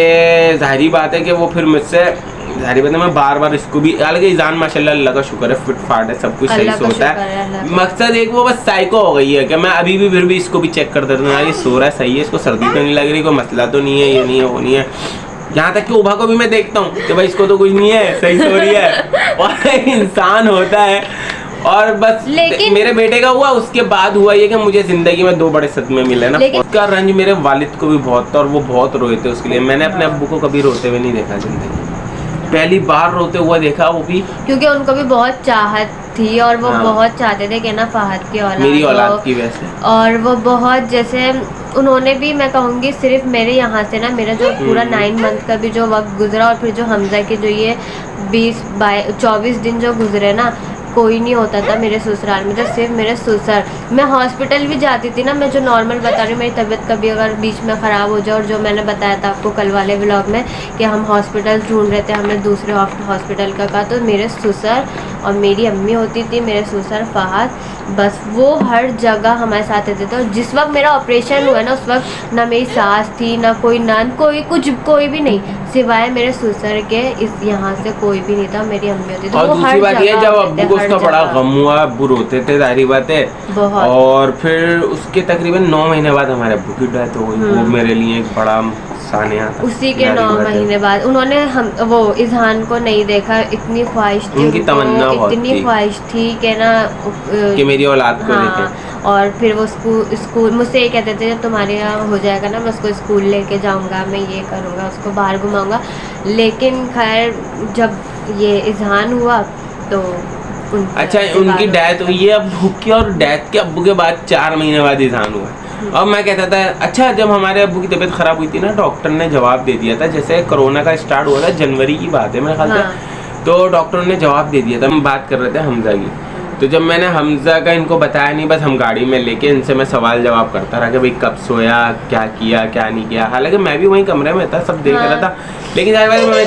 जाहिर बात है कि वो फिर मुझसे जाहिर बात है मैं बार बार इसको भी, हालांकि ईजान माशाल्लाह अल्लाह का शुक्र है फिट फाट है, सब कुछ सही से होता है। मकसद एक वो बस साइको हो गई है कि मैं अभी भी फिर भी इसको भी चेक करता रहता हूँ यार ये सो रहा है सही है, इसको सर्दी तो नहीं लग रही, कोई मसला तो नहीं है, ये नहीं है वो नहीं है। यहाँ तक कि उभा को भी मैं देखता हूँ कि भाई इसको तो कुछ नहीं है, सही सो रही है। और इंसान होता है। और बस मेरे बेटे का हुआ, उसके बाद हुआ ये कि मुझे जिंदगी में 2 बड़े सदमे मिले ना। उसका रंज मेरे वालिद को भी बहुत था और वो बहुत रोए थे उसके लिए। मैंने अपने अब्बू को कभी रोते हुए नहीं देखा जिंदगी, पहली बार रोते हुआ देखा, वो भी क्योंकि उनको भी बहुत चाहत थी और वो बहुत चाहते थे कि ना फहद की औलाद, मेरी औलाद की वजह से। और वो बहुत जैसे उन्होंने भी, मैं कहूँगी सिर्फ मेरे यहाँ से ना, मेरा जो पूरा 9 मंथ का भी जो वक्त गुजरा और फिर जो हमजा के जो ये 24 दिन जो गुजरे ना, कोई नहीं होता था मेरे ससुराल में, तो सिर्फ मेरे ससुर। मैं हॉस्पिटल भी जाती थी ना, मैं जो नॉर्मल बता रही हूँ, मेरी तबीयत कभी अगर बीच में ख़राब हो जाए, और जो मैंने बताया था आपको कल वाले व्लॉग में कि हम हॉस्पिटल ढूंढ रहे थे, हमने दूसरे हॉस्पिटल का कहा, तो मेरे ससुर और मेरी अम्मी होती थी, मेरे ससुर फहद, बस वो हर जगह हमारे साथ रहते थे। और जिस वक्त मेरा ऑपरेशन हुआ ना, उस वक्त ना मेरी सास थी, ना कोई नन, कोई भी नहीं, सिवाय मेरे ससुर के। इस यहाँ से कोई भी नहीं था, मेरी अम्मी होती थी। और दूसरी बात ये, जब अब्बू को उसका बड़ा गम हुआ, अब्बू रोते थे, जाहिर बात है। और फिर उसके तकरीबन 9 महीने बाद हमारे अब्बू की डेथ हो गई। वो मेरे लिए एक बड़ा सानिया था। उसी के 9 महीने बाद उन्होंने वो इज़हान को नहीं देखा। इतनी ख्वाहिश थी उनकी, तमन्ना इतनी ख्वाहिश थी कि ना कि मेरी औलाद को देखें। और फिर वो स्कूल मुझसे ये कहते थे जब तुम्हारे यहाँ हो जाएगा ना, मैं उसको स्कूल लेके जाऊँगा, मैं ये करूँगा, उसको बाहर घुमाऊँगा। लेकिन खैर जब ये इज़हान हुआ तो अच्छा उनकी डेथ हुई है अब्बू की, और डेथ के अब्बू के बाद 4 महीने बाद इज़हान हुआ। और मैं कहता था अच्छा, जब हमारे अब्बू की तबीयत खराब हुई थी ना, डॉक्टर ने जवाब दे दिया था, जैसे कोरोना का स्टार्ट हुआ था जनवरी की बात है मेरे ख्याल से, तो डॉक्टर ने जवाब दे दिया था। हम बात कर रहे थे हमजा की, तो जब मैंने हमजा का इनको बताया नहीं, बस हम गाड़ी में लेके इनसे मैं सवाल जवाब करता रहा कि भाई कब सोया, क्या किया क्या नहीं किया। हालांकि मैं भी वहीं कमरे में था, सब देख रहा था, लेकिन मैं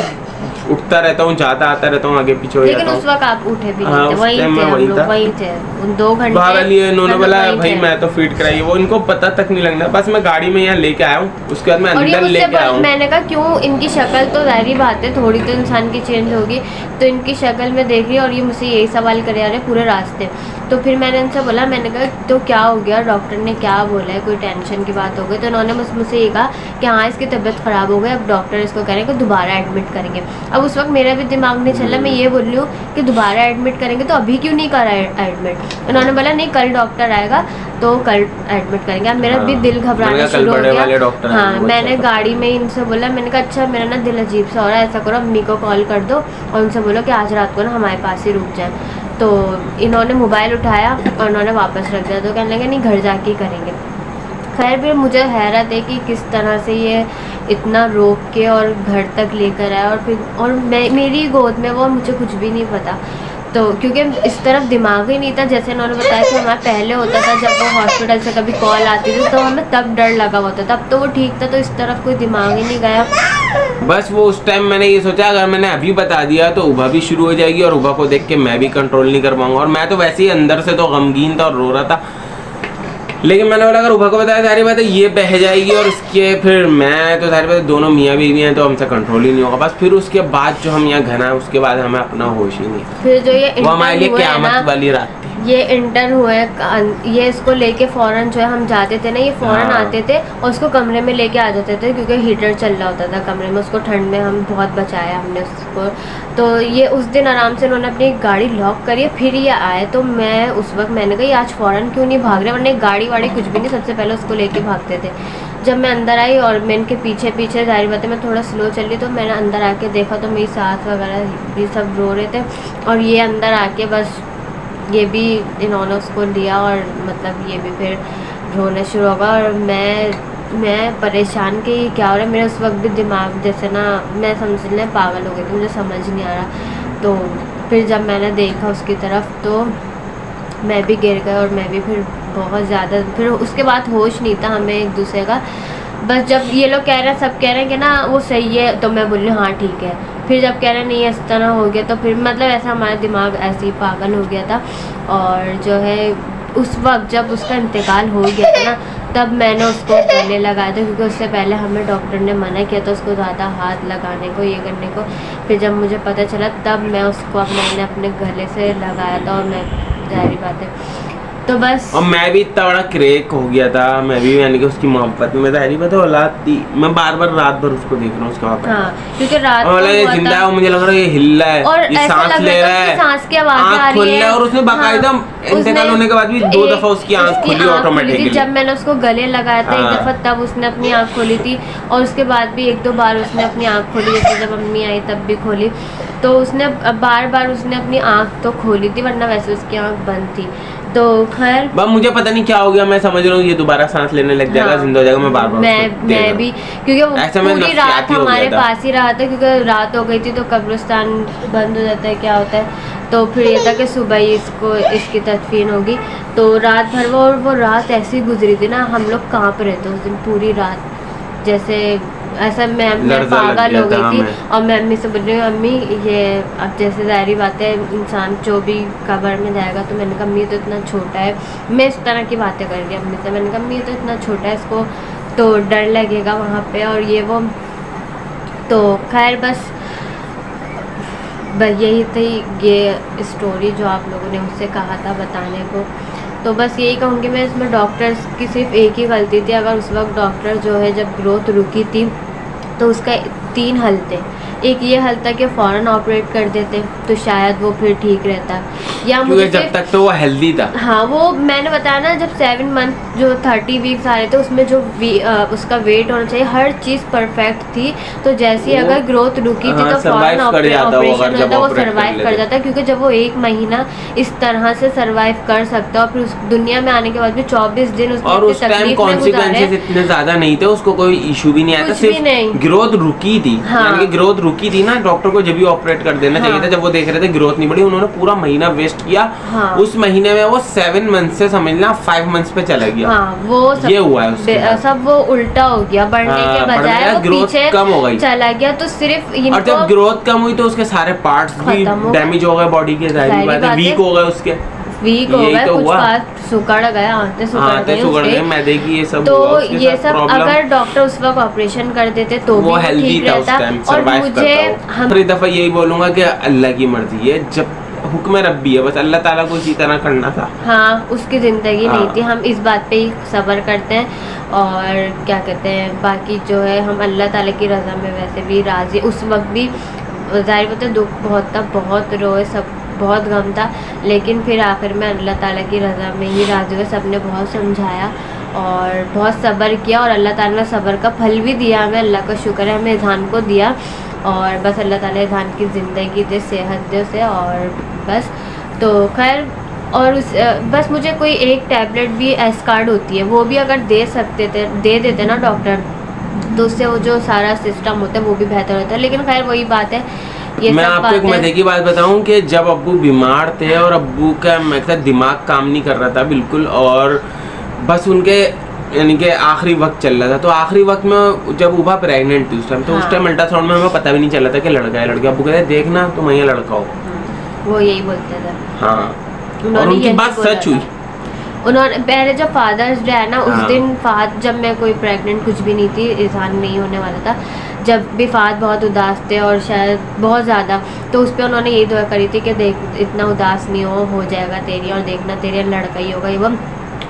उठता रहता हूँ, जाता आता रहता हूँ, आगे पीछे हो जाता हूँ। लेकिन उस वक्त आप उठे भी नहीं थे, वहीं थे उन 2 घंटे। बाहर लिए इन्होंने बोला भाई मैं तो फीट कराई, वो इनको पता तक नहीं लगना, बस मैं गाड़ी में यहाँ लेके आया हूँ, उसके बाद मैं अंदर लेके आया हूँ। मैंने कहा क्यों, इनकी शक्ल तो जाहिर बात है थोड़ी तो इंसान की चेंज होगी, तो इनकी शक्ल में देख रही और ये मुझसे यही सवाल करे आ रहे पूरे रास्ते। तो फिर मैंने इनसे बोला, मैंने कहा तो क्या हो गया, डॉक्टर ने क्या बोला है, कोई टेंशन की बात हो गई? तो उन्होंने मुझसे ये कहा कि हाँ इसकी तबीयत ख़राब हो गई, अब डॉक्टर इसको कह रहे हैं कि दोबारा एडमिट करेंगे। अब उस वक्त मेरा भी दिमाग नहीं चला, मैं ये बोल रही हूँ कि दोबारा एडमिट करेंगे तो अभी क्यों नहीं करा एडमिट? उन्होंने बोला नहीं कल डॉक्टर आएगा तो कल एडमिट करेंगे। अब मेरा भी दिल घबराना शुरू हो गया। हाँ, मैंने गाड़ी में इनसे बोला, मैंने कहा अच्छा मेरा ना दिल अजीब सा हो रहा है, ऐसा करो अम्मी को कॉल कर दो और उनसे बोलो कि आज रात को ना हमारे पास ही रुक जाए। तो तो इन्होंने मोबाइल उठाया और उन्होंने वापस रख दिया, तो कहने लगे नहीं घर जाके ही करेंगे। खैर फिर मुझे हैरत है कि किस तरह से ये इतना रोक के और घर तक लेकर आया, और फिर और मेरी गोद में वो, मुझे कुछ भी नहीं पता। तो क्योंकि इस तरफ दिमाग ही नहीं था, जैसे उन्होंने बताया कि हमारा पहले होता था जब वो हॉस्पिटल से कभी कॉल आती थी तो हमें तब डर लगा होता था, तब तो वो ठीक था, तो इस तरफ कोई दिमाग ही नहीं गया। बस वो उस टाइम मैंने ये सोचा अगर मैंने अभी बता दिया तो उभा भी शुरू हो जाएगी और उभा को देख के मैं भी कंट्रोल नहीं कर पाऊंगा, और मैं तो वैसे ही अंदर से तो गमगीन था और रो रहा था। लेकिन मैंने बोला अगर उभा को बताया सारी बातें ये बह जाएगी, और उसके फिर मैं तो सारी बातें, दोनों मियाँ बीवी हैं तो हमसे कंट्रोल ही नहीं होगा। बस फिर उसके बाद जो हम यहाँ घना है उसके बाद हमें अपना होश ही नहीं। फिर जो ये वो हमारे लिए क़यामत वाली रात थी। ये इंटर हुए, ये इसको लेके फ़ौरन जो है हम जाते थे ना, ये फ़ौरन आते थे और उसको कमरे में लेके आ जाते थे, क्योंकि हीटर चल रहा होता था कमरे में, उसको ठंड में हम बहुत बचाया हमने उसको। तो ये उस दिन आराम से उन्होंने अपनी गाड़ी लॉक करी, फिर ये आए। तो मैं उस वक्त मैंने कहा आज फ़ौरन क्यों नहीं भाग रहे, वरना गाड़ी वाड़ी कुछ भी नहीं, सबसे पहले उसको लेके भागते थे। जब मैं अंदर आई और मैं इनके पीछे पीछे, जाहिर बात है मैं थोड़ा स्लो चली, तो मैंने अंदर आके देखा तो मेरी सास वगैरह भी सब रो रहे थे, और ये अंदर आके बस ये भी इन्होंने उसको लिया, और मतलब ये भी फिर रोना शुरू होगा। और मैं परेशान कि क्या हो रहा है, मेरे उस वक्त भी दिमाग जैसे ना, मैं समझ लें पागल हो गई थी, मुझे समझ नहीं आ रहा। तो फिर जब मैंने देखा उसकी तरफ तो मैं भी गिर गई, और मैं भी फिर बहुत ज़्यादा, फिर उसके बाद होश नहीं था हमें एक दूसरे का। बस जब ये लोग कह रहे हैं, सब कह रहे हैं कि ना वो सही है, तो मैं बोली हाँ ठीक है। फिर जब कह रहे हैं नहीं इस तरह हो गया, तो फिर मतलब ऐसा हमारा दिमाग ऐसे ही पागल हो गया था। और जो है उस वक्त जब उसका इंतकाल हो गया था ना, तब मैंने उसको गले लगाया था, क्योंकि उससे पहले हमें डॉक्टर ने मना किया था उसको ज़्यादा हाथ लगाने को, ये करने को। फिर जब मुझे पता चला तब मैं उसको मैंने अपने गले से लगाया था, और मैं जाहिर बात है तो बस। और मैं भी इतना बड़ा क्रैक हो गया था, मैं भी यानी कि उसकी मोहब्बत में जाहिर बात है औलाद थी, मैं बार बार रात भर उसको देख रहा हूँ उसके वहाँ। हाँ, क्योंकि रात को ये जिंदा है, मुझे लग रहा है ये हिल रहा है, और ये सांस ले रहा है, सांस की आवाज आ रही है, और उसने बाकायदा इंतकाल होने के बाद भी 2 दफा उसकी आंख खुली ऑटोमेटिकली। जब मैंने उसको गले लगाया था एक दफा, तब उसने अपनी आंख खोली थी, और उसके बाद भी 1-2 बार उसने अपनी आंख खोली, जैसे जब अम्मी आई तब भी खोली। तो उसने बार बार उसने अपनी आंख तो खोली थी, वरना वैसे उसकी आंख बंद थी। तो खैर मुझे पता नहीं क्या हो गया, मैं समझ रहा हूँ ये दोबारा सांस लेने लग जाएगा, जिंदा हो जाएगा। मैं बार बार मैं भी, क्योंकि पूरी रात हमारे पास ही रहा था, क्योंकि रात हो गई थी तो कब्रिस्तान बंद हो जाता है, क्या होता है। तो फिर ये था कि सुबह ही इसकी तदफीन होगी। तो रात भर वो रात ऐसी गुजरी थी ना, हम लोग काँप रहे थे उस दिन पूरी रात, जैसे ऐसा मैं पागल हो गई थी। और मैं अम्मी से बोल रही हूँ अम्मी ये अब जैसे ज़ाहिर बात है इंसान जो भी कब्र में जाएगा, तो मैंने कहा अम्मी तो इतना छोटा है, मैं इस तरह की बातें कर रही अम्मी से, मैंने कहा अम्मी तो इतना छोटा है, इसको तो डर लगेगा वहाँ पे, और ये वो। तो खैर बस यही थी ये स्टोरी जो आप लोगों ने मुझसे कहा था बताने को। तो बस यही कहूँगी मैं, इसमें डॉक्टर्स की सिर्फ एक ही गलती थी। अगर उस वक्त डॉक्टर जो है जब ग्रोथ रुकी थी तो उसका 3 हल थे। एक ये हल था कि फ़ौरन ऑपरेट कर देते तो शायद वो फिर ठीक रहता, या मुझे जब तक तो वो हेल्दी था। हाँ, वो मैंने बताया ना, जब 7 मंथ जो 30 वीक्स आ रहे थे उसमें जो उसका वेट होना चाहिए, हर चीज़ परफेक्ट थी। तो जैसे ही अगर ग्रोथ रुकी थी तो फ़ौरन ऑपरेशन होता, वो सर्वाइव कर जाता, क्योंकि जब वो 1 महीना इस तरह से सर्वाइव कर सकता और फिर उस दुनिया में आने के बाद भी 24 दिन उस टाइम कॉन्सिक्वेंसेस इतने ज्यादा नहीं थे, उसको कोई इशू भी नहीं आया था, सिर्फ ग्रोथ रुकी थी। यानी ग्रोथ रुकी थी ना, डॉक्टर को जब भी ऑपरेट कर देना चाहिए था। जब वो देख रहे थे ग्रोथ नहीं बढ़ी, उन्होंने पूरा महीना वेस्ट किया। उस महीने में वो 7 मंथ से समझना 5 मंथ्स पे चला गया। वो ये हुआ है सब वो उल्टा हो गया, बढ़ने के बजाय वो पीछे कम हो गई, चला गया। तो सिर्फ और जब ग्रोथ कम हुई तो उसके सारे पार्ट्स भी डैमेज हो गए बॉडी के, जाहिर बात है वीक हो गए, उसके वीक हो गए, कुछ पार्ट सुकड़ गया, आंतें सुकड़ गए, मैदे की ये सब। तो ये सब अगर डॉक्टर उस वक्त ऑपरेशन कर देते तो वो हेल्दी था उस टाइम, सर्वाइव करता। हर दफा यही बोलूंगा कि अल्लाह की मर्जी है, जब हुक्म रब्बी है, बस अल्लाह ताला को इसी तरह करना था। हाँ, उसकी ज़िंदगी नहीं थी, हम इस बात पे ही सब्र करते हैं। और क्या कहते हैं, बाकी जो है हम अल्लाह ताला की रज़ा में वैसे भी राज़ी। उस वक्त भी ज़ाहिर बात है दुख बहुत था, बहुत रोए, सब बहुत गम था, लेकिन फिर आखिर में अल्लाह ताला की रज़ा में ही राज़ी हुए। सब ने बहुत समझाया और बहुत सब्र किया, और अल्लाह ताला ने सब्र का फल भी दिया हमें, अल्लाह का शुक्र है, हमें इज़हान को दिया। और बस अल्लाह ताला इज़हान की ज़िंदगी दे, सेहत दे उसे, और बस तो खैर और उस बस मुझे कोई एक टैबलेट भी एस्कार्ड होती है वो भी अगर दे देते ना डॉक्टर, तो उससे वो जो सारा सिस्टम होता है वो भी बेहतर होता है। लेकिन खैर वही बात है, ये मैं सब आपको एक मजे की बात बताऊं कि जब अब्बू बीमार थे और अब्बू का मतलब दिमाग काम नहीं कर रहा था बिल्कुल, और बस उनके यानी कि आखिरी वक्त चल रहा था, तो आखिरी वक्त में जब उबा प्रेग्नेंट थी उस टाइम, तो उस टाइम अल्ट्रासाउंड में हमें पता भी नहीं चला था कि लड़का है लड़का। अब्बू कहते देखना तुम ये लड़का हो, वो यही बोलते थे। हाँ, और उनकी बात सच हुई। उन्होंने पहले जब फादर्स डे है ना उस हाँ। दिन फाद जब मैं कोई प्रेग्नेंट कुछ भी नहीं थी, इज़हार नहीं होने वाला था, जब भी फाद बहुत उदास थे और शायद बहुत ज़्यादा, तो उस पर उन्होंने यही दुआ करी थी कि देख इतना उदास नहीं हो जाएगा तेरी, और देखना तेरे लड़का ही होगा। एवं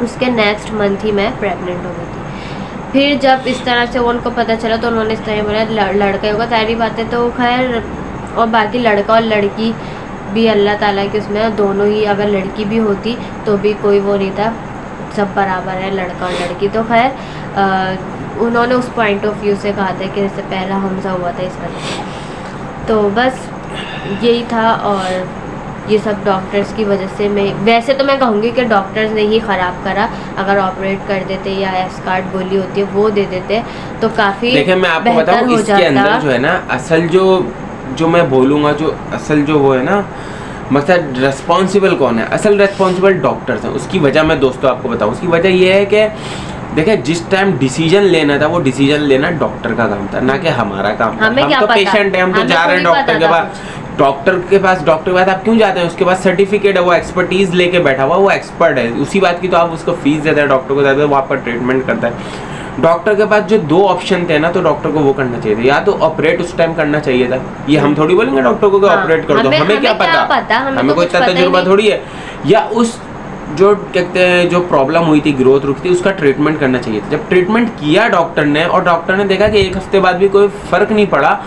उसके नेक्स्ट मंथ ही मैं प्रेग्नेंट हो गई थी। फिर जब इस तरह से उनको पता चला तो उन्होंने इस तरह बोला लड़का ही होगा, सारी बातें तो खैर, और बाकी लड़का और लड़की भी अल्लाह ताला के उसमें दोनों ही, अगर लड़की भी होती तो भी कोई वो नहीं था, सब बराबर है लड़का और लड़की। तो खैर उन्होंने उस पॉइंट ऑफ व्यू से कहा था कि इससे पहला हमजा हुआ था इस वजह। तो बस यही था, और ये सब डॉक्टर्स की वजह से। मैं वैसे तो मैं कहूँगी कि डॉक्टर्स ने ही ख़राब करा, अगर ऑपरेट कर देते या एस्कार्ड गोली होती है वो दे देते तो काफ़ी देखिए मैं आपको बताऊँ इसके अंदर जो है ना असल जो मैं बोलूँगा, जो असल जो वो है ना मतलब रिस्पॉन्सिबल कौन है, असल रिस्पॉन्सिबल डॉक्टर्स हैं। उसकी वजह मैं दोस्तों आपको बताऊँ, उसकी वजह ये है कि देखिए जिस टाइम डिसीजन लेना था वो डिसीजन लेना डॉक्टर का काम था, ना कि हमारा काम था। हम तो पेशेंट हैं, हम तो जा रहे हैं डॉक्टर के पास। डॉक्टर के पास आप क्यों जाते हैं? उसके पास सर्टिफिकेट है, वो एक्सपर्टीज लेके बैठा हुआ, वो एक्सपर्ट है उसी बात की, तो आप उसको फीस देते हैं, डॉक्टर को देते हैं, वो आपका ट्रीटमेंट करता है। डॉक्टर के पास जो दो ऑप्शन थे ना, तो डॉक्टर को वो करना चाहिए था, या तो ऑपरेट उस टाइम करना चाहिए था। ये हम थोड़ी बोलेंगे डॉक्टर को कि ऑपरेट कर दो, हमें क्या पता, हमें कोई इतना तजुर्बा थोड़ी है। या उस जो कहते हैं जो प्रॉब्लम हुई थी, ग्रोथ रुकी थी, उसका ट्रीटमेंट करना चाहिए था। जब ट्रीटमेंट किया डॉक्टर ने और डॉक्टर ने देखा कि एक हफ्ते बाद भी कोई फर्क नहीं पड़ा,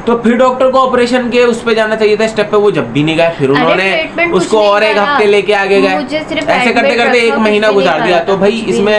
तो फिर डॉक्टर को ऑपरेशन के उस पे जाना चाहिए था स्टेप पे, वो जब भी नहीं गए। फिर उन्होंने उसको और एक हफ्ते लेके आगे गए, ऐसे करते करते एक महीना गुजार दिया। तो भाई इसमें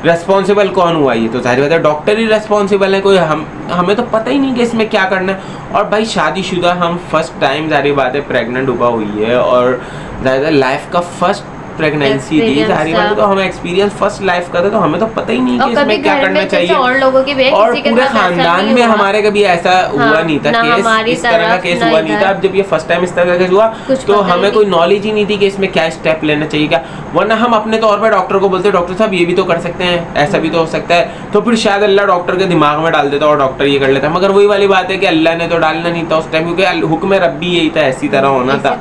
रेस्पॉन्सिबल कौन हुआ? ये तो सारी बात है डॉक्टर ही रेस्पॉन्सिबल है, कोई हमें तो पता ही नहीं कि इसमें क्या करना है। और भाई शादीशुदा हम फर्स्ट टाइम सारी बात है प्रेग्नेंट हुआ हुई है, और ज़्यादा लाइफ का फर्स्ट प्रेगनेंसी थी सारी बात, तो हमें एक्सपीरियंस फर्स्ट लाइफ का था, तो हमें तो पता ही नहीं कि इसमें क्या करना चाहिए। और लोगों की भी, और पूरे खानदान में हमारे कभी ऐसा हुआ नहीं था, केस इस तरह का केस हुआ नहीं था। अब जब ये फर्स्ट टाइम इस तरह का केस हुआ तो हमें कोई नॉलेज ही नहीं थी कि इसमें क्या स्टेप लेना चाहिए क्या, वरना हम अपने तौर पर डॉक्टर को बोलते डॉक्टर साहब ये भी तो कर सकते हैं, ऐसा भी तो हो सकता है, तो फिर शायद अल्लाह डॉक्टर के दिमाग में डाल देता और डॉक्टर ये कर लेता। मगर वही वाली बात है कि अल्लाह ने तो डालना नहीं था उस टाइम, क्योंकि हुक्म रब्बी यही था, ऐसी तरह होना था।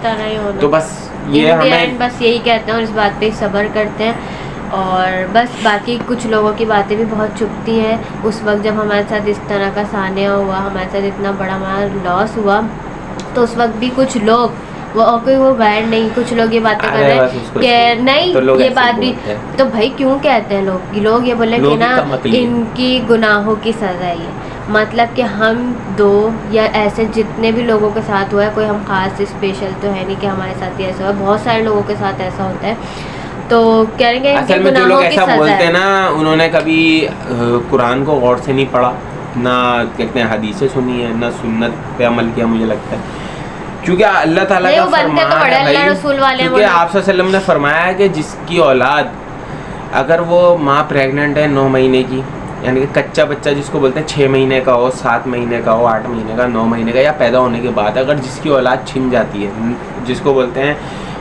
तो बस ये हमें बस यही कहते हैं और इस बात पे सब्र करते हैं। और बस बाकी कुछ लोगों की बातें भी बहुत चुभती हैं। उस वक्त जब हमारे साथ इस तरह का सानिया हुआ, हमारे साथ इतना बड़ा हमारा लॉस हुआ, तो उस वक्त भी कुछ लोग वो गैर नहीं, कुछ लोग ये बातें कर रहे हैं कि नहीं तो ये बात भी, तो भाई क्यों कहते हैं लोग ये बोले कि ना इनकी गुनाहों की सजा है ये, मतलब कि हम दो या ऐसे जितने भी लोगों के साथ हुआ है, कोई हम खास स्पेशल तो है नहीं कि हमारे साथ ही ऐसा हुआ, बहुत सारे लोगों के साथ ऐसा होता है। तो कह रहे हैं असल में जो लोग ऐसा बोलते हैं ना, उन्होंने कभी कुरान को गौर से नहीं पढ़ा, ना कहते हैं हदीसें सुनी है, ना सुन्नत पे अमल किया, मुझे लगता है। क्योंकि अल्लाह ताला का फरमान है भाई, क्योंकि आप सल्लल्लाहु अलैहि वसल्लम ने फरमाया है कि जिसकी औलाद, अगर वो माँ प्रेग्नेंट है 9 महीने की, यानी कि कच्चा बच्चा जिसको बोलते हैं 6 महीने का हो, 7 महीने का हो, 8 महीने का, 9 महीने का, या पैदा होने के बाद अगर जिसकी औलाद छिन जाती है, जिसको बोलते हैं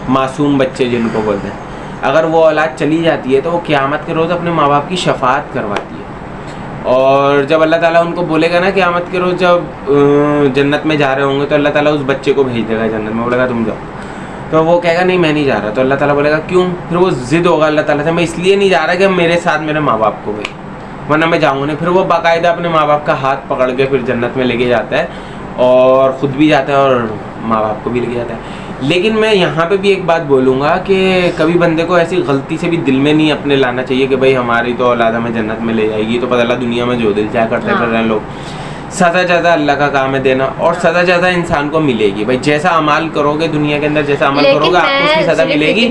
मासूम बच्चे जिनको बोलते हैं, अगर वो औलाद चली जाती है तो वो क़यामत के रोज़ अपने माँ बाप की शफाअत करवाती है। और जब अल्लाह ताला उनको बोलेगा ना क़यामत के रोज़ जब जन्नत में जा रहे होंगे, तो अल्लाह ताला उस बच्चे को भेज देगा जन्नत में, बोलेगा तुम जाओ, तो वो कहेगा नहीं मैं नहीं जा रहा, तो अल्लाह ताला बोलेगा क्यों? फिर वो ज़िद होगा अल्लाह ताला से, मैं इसलिए नहीं जा रहा कि मेरे साथ मेरे माँ बाप को गई, वरना मैं जाऊँगा नहीं। फिर वो बाकायदा अपने माँ बाप का हाथ पकड़ के फिर जन्नत में लेके जाता है, और ख़ुद भी जाता है और माँ बाप को भी लेके जाता है। लेकिन मैं यहाँ पे भी एक बात बोलूँगा कि कभी बंदे को ऐसी गलती से भी दिल में नहीं अपने लाना चाहिए कि भाई हमारी तो औलाद हमें जन्नत में ले जाएगी, तो पता लगा दुनिया में जो दिल चाहे करते कर रहे हैं लोग। सज़ा ज़्यादा अल्लाह का काम है देना, और सज़ा ज़्यादा इंसान को मिलेगी। भाई जैसा अमाल करोगे दुनिया के अंदर, जैसा अमल करोगे आपको उसकी सज़ा मिलेगी।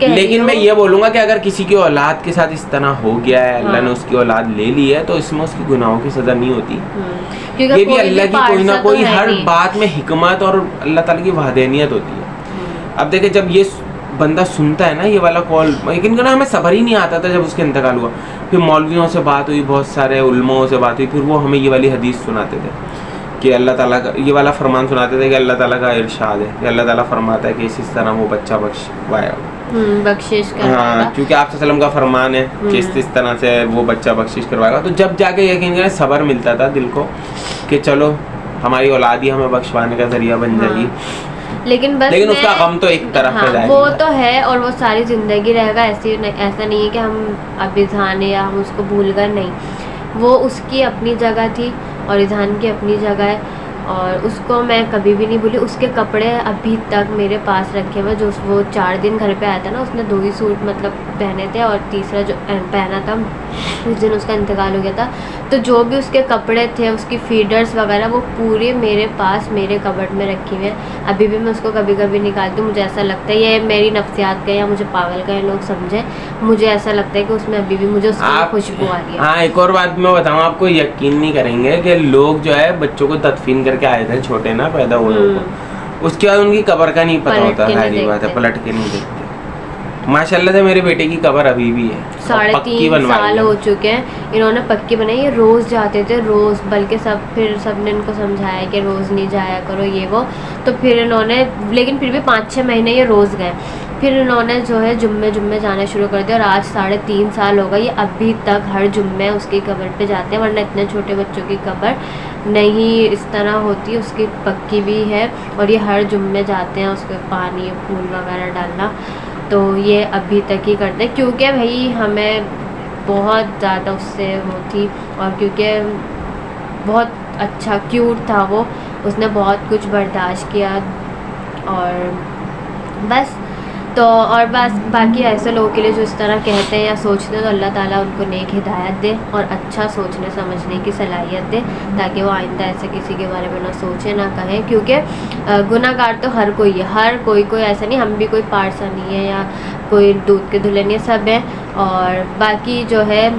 लेकिन मैं ये बोलूँगा कि अगर किसी की औलाद के साथ इस तरह हो गया है, अल्लाह ने उसकी औलाद ले ली है, तो इसमें उसकी गुनाहों की सज़ा नहीं होती। ये भी अल्लाह की कोई ना कोई हर बात में हिकमत और अल्लाह ताला की वहदानियत होती है। अब देखे जब ये बंदा सुनता है ना ये वाला कॉल, यकीन करना हमें सब्र ही नहीं आता था जब उसके इंतकाल हुआ। फिर मौलवियों से बात हुई, बहुत सारे उलमाओं से बात हुई, फिर वो हमें ये वाली हदीस सुनाते थे कि अल्लाह ताला का ये वाला फरमान सुनाते थे कि अल्लाह ताला का इरशाद है कि अल्लाह ताला फरमाता है कि इस तरह वो बच्चा बख्शिश करवाएगा। हाँ, क्योंकि आप सल्लम का फरमान है कि इस तरह से वो बच्चा बख्शिश करवाएगा। तो जब जाके यकीन करें सब्र मिलता था दिल को कि चलो हमारी औलाद ही हमें बख्शवाने का जरिया बन जाएगी। लेकिन उसका गम तो एक तरफ हाँ, जाएगा। वो तो है और वो सारी ज़िंदगी रहेगा। ऐसा नहीं है कि हम अब इज़हान या हम उसको भूल गए, नहीं, वो उसकी अपनी जगह थी और इज़हान की अपनी जगह है और उसको मैं कभी भी नहीं भूली। उसके कपड़े अभी तक मेरे पास रखे हुए, जो वो 4 दिन घर पे आया था ना, उसने 2 ही सूट मतलब पहने थे और तीसरा जो पहना था उस दिन उसका इंतकाल हो गया था। तो जो भी उसके कपड़े थे, उसकी फीडर्स वगैरह, वो पूरे मेरे पास मेरे कबर्ड में रखी हुई हैं। अभी भी मैं उसको कभी कभी निकालती हूँ। मुझे ऐसा लगता है ये मेरी नफ्सियात का या मुझे पागल का लोग समझे, मुझे ऐसा लगता है कि उसमें अभी भी मुझे उसकी खुशबू आ रही है। हाँ, एक और बात मैं बताऊँ, आपको यकीन नहीं करेंगे कि लोग जो है बच्चों को तदफीन करके आए थे छोटे ना पैदा हुए को, उसके बाद उनकी कब्र का नहीं पता होता। सारी बात है, पलट के नहीं देखते। माशाल्लाह से मेरे बेटे की कब्र अभी भी है, 3.5 साल हो चुके हैं, इन्होंने पक्की बनाई। ये रोज़ जाते थे, रोज़, बल्कि फिर सबने इनको समझाया कि रोज़ नहीं जाया करो ये वो, तो फिर इन्होंने, लेकिन फिर भी 5-6 महीने ये रोज़ गए। फिर इन्होंने जो है जुम्मे जाना शुरू कर दिया और आज 3.5 साल होगा, ये अभी तक हर जुम्मे उसकी कब्र पे जाते हैं। वरना इतने छोटे बच्चों की कब्र नहीं इस तरह होती, उसकी पक्की भी है और ये हर जुम्मे जाते हैं उसके पानी फूल वगैरह डालना। तो ये अभी तक ही करते हैं क्योंकि भाई हमें बहुत ज़्यादा उससे वो थी और क्योंकि बहुत अच्छा क्यूट था वो, उसने बहुत कुछ बर्दाश्त किया और बस। तो और बस बाकी ऐसे लोगों के लिए जो इस तरह कहते हैं या सोचते हैं, तो अल्लाह ताला उनको नेक हिदायत दे और अच्छा सोचने समझने की सलाहियत दे, ताकि वो आइंदा ऐसे किसी के बारे में ना सोचे ना कहें। क्योंकि गुनाहगार तो हर कोई है, हर कोई ऐसा नहीं, हम भी कोई पारसा नहीं है या कोई दूध के धुले नहीं है, सब है। और बाकी जो है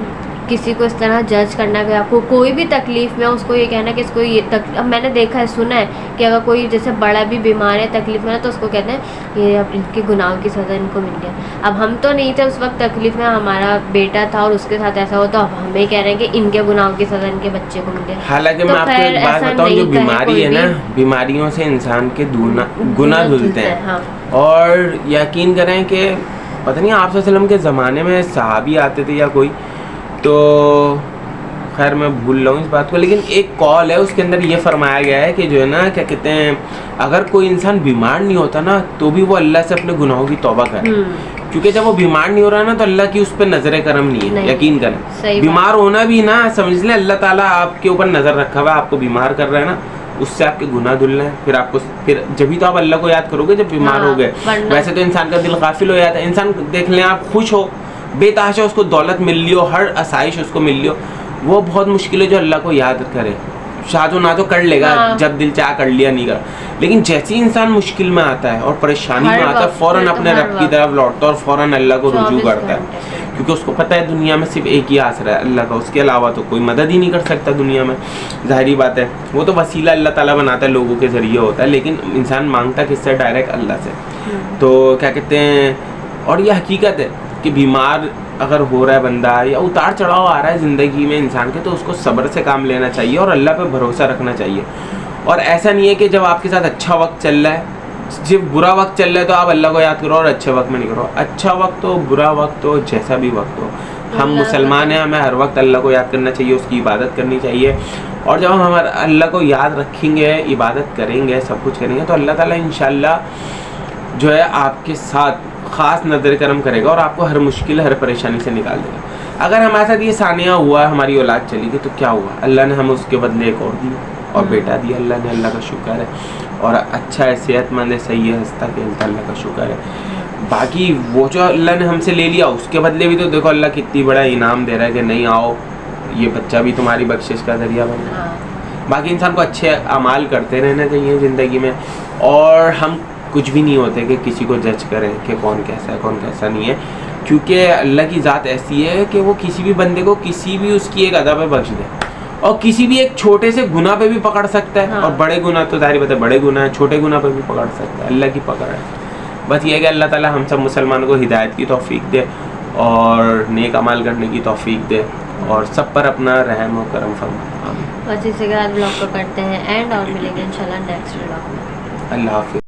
किसी को इस तरह जज करना कि आपको कोई भी तकलीफ़ में उसको ये कहना कि इसको ये अब मैंने देखा है, सुना है कि अगर कोई जैसे बड़ा भी बीमार है, तकलीफ़ में है, तो उसको कहते हैं ये अब इनके गुनाहों की सज़ा इनको मिल गया। अब हम तो नहीं थे उस वक्त तकलीफ़ में, हमारा बेटा था और उसके साथ ऐसा हो, तो अब हमें कह रहे हैं कि इनके गुनाहों की सज़ा इनके बच्चे को मिल गया। हालांकि मैं आपको एक बात बताऊं, जो बीमारी है ना, बीमारियों से इंसान के गुनाह धुलते हैं। हाँ। और यकीन करें कि पता नहीं आप सल्लम के ज़माने में सहाबी आते थे या कोई, तो खैर मैं भूल रहा हूँ इस बात को, लेकिन एक कॉल है उसके अंदर ये फरमाया गया है कि जो है ना, क्या कहते हैं, अगर कोई इंसान बीमार नहीं होता ना तो भी वो अल्लाह से अपने गुनाहों की तौबा करे। क्योंकि जब वो बीमार नहीं हो रहा ना तो अल्लाह की उस पर नजर करम नहीं है। यकीन करें, बीमार होना भी ना समझ लें अल्लाह ताला आपके ऊपर नजर रखा हुआ है, आपको बीमार कर रहा है ना, उससे आपके गुनाह धुल रहे हैं। फिर आपको फिर जब तो आप अल्लाह को याद करोगे जब बीमार हो गए। वैसे तो इंसान का दिल गाफिल हो जाता है। इंसान देख लें आप, खुश हो, बेतहाशा उसको दौलत मिल लियो, हर आसाइश उसको मिल लियो, वो बहुत मुश्किल है जो अल्लाह को याद करे। शादो ना तो कर लेगा, जब दिल चाह कर लिया, नहीं कर। लेकिन जैसे इंसान मुश्किल में आता है और परेशानी में आता है, फ़ौरन अपने रब की तरफ लौटता है और फ़ौरन अल्लाह को रुजू करता है, क्योंकि उसको पता है दुनिया में सिर्फ एक ही आसरा है अल्लाह का, उसके अलावा तो कोई मदद ही नहीं कर सकता दुनिया में। ज़ाहिरी बात है, वो तो वसीला अल्लाह ताला बनाता है, लोगों के ज़रिए होता है, लेकिन इंसान मांगता किससे? डायरेक्ट अल्लाह से। तो क्या कहते हैं, और ये हकीकत है कि बीमार अगर हो रहा है बंदा या उतार चढ़ाव आ रहा है ज़िंदगी में इंसान के, तो उसको सब्र से काम लेना चाहिए और अल्लाह पे भरोसा रखना चाहिए। और ऐसा नहीं है कि जब आपके साथ अच्छा वक्त चल रहा है, सिर्फ बुरा वक्त चल रहा है तो आप अल्लाह को याद करो और अच्छे वक्त में नहीं करो। अच्छा वक्त हो, बुरा वक्त हो, जैसा भी वक्त हो, हम मुसलमान हैं, हमें हर वक्त अल्लाह को याद करना चाहिए, उसकी इबादत करनी चाहिए। और जब हम हमारे अल्लाह को याद रखेंगे, इबादत करेंगे, सब कुछ करेंगे, तो अल्लाह ताला इंशाअल्लाह जो है आपके साथ ख़ास नज़र करम करेगा और आपको हर मुश्किल, हर परेशानी से निकाल देगा। अगर हमारे साथ ये सानिया हुआ, हमारी औलाद चली गई, तो क्या हुआ? अल्लाह ने हमें उसके बदले एक और दिया और बेटा दिया अल्लाह ने, अल्लाह का शुक्र है। और अच्छा है, सेहतमंद है, सही है, हंसता खेलता, अल्लाह का शुक्र है। बाकी वो जो अल्लाह ने हमसे ले लिया, उसके बदले भी तो देखो अल्लाह कितनी बड़ा इनाम दे रहा है कि नहीं आओ, ये बच्चा भी तुम्हारी बख्शिश का जरिया बना। बाकी इंसान को अच्छे अमाल करते रहना चाहिए ज़िंदगी में, और हम कुछ भी नहीं होते कि किसी को जज करें कि कौन कैसा है कौन कैसा नहीं है, क्योंकि अल्लाह की ज़ात ऐसी है कि वो किसी भी बंदे को किसी भी उसकी एक अदा पे बख्श दे और किसी भी एक छोटे से गुनाह पे भी पकड़ सकता है। और बड़े गुनाह तो जाहिर बात है, बड़े गुनाह है, छोटे गुनाह पे भी पकड़ सकता है, अल्लाह की पकड़ है। बस ये है कि अल्लाह ताला हम सब मुसलमानों को हिदायत की तौफीक दे और नेक अमाल करने की तौफीक दे और सब पर अपना रहम और करम फरमा। बस इसी के बाद ब्लॉग को करते हैं एंड और मिलेंगे इंशाल्लाह नेक्स्ट ब्लॉग में। अल्लाह हाफिज़।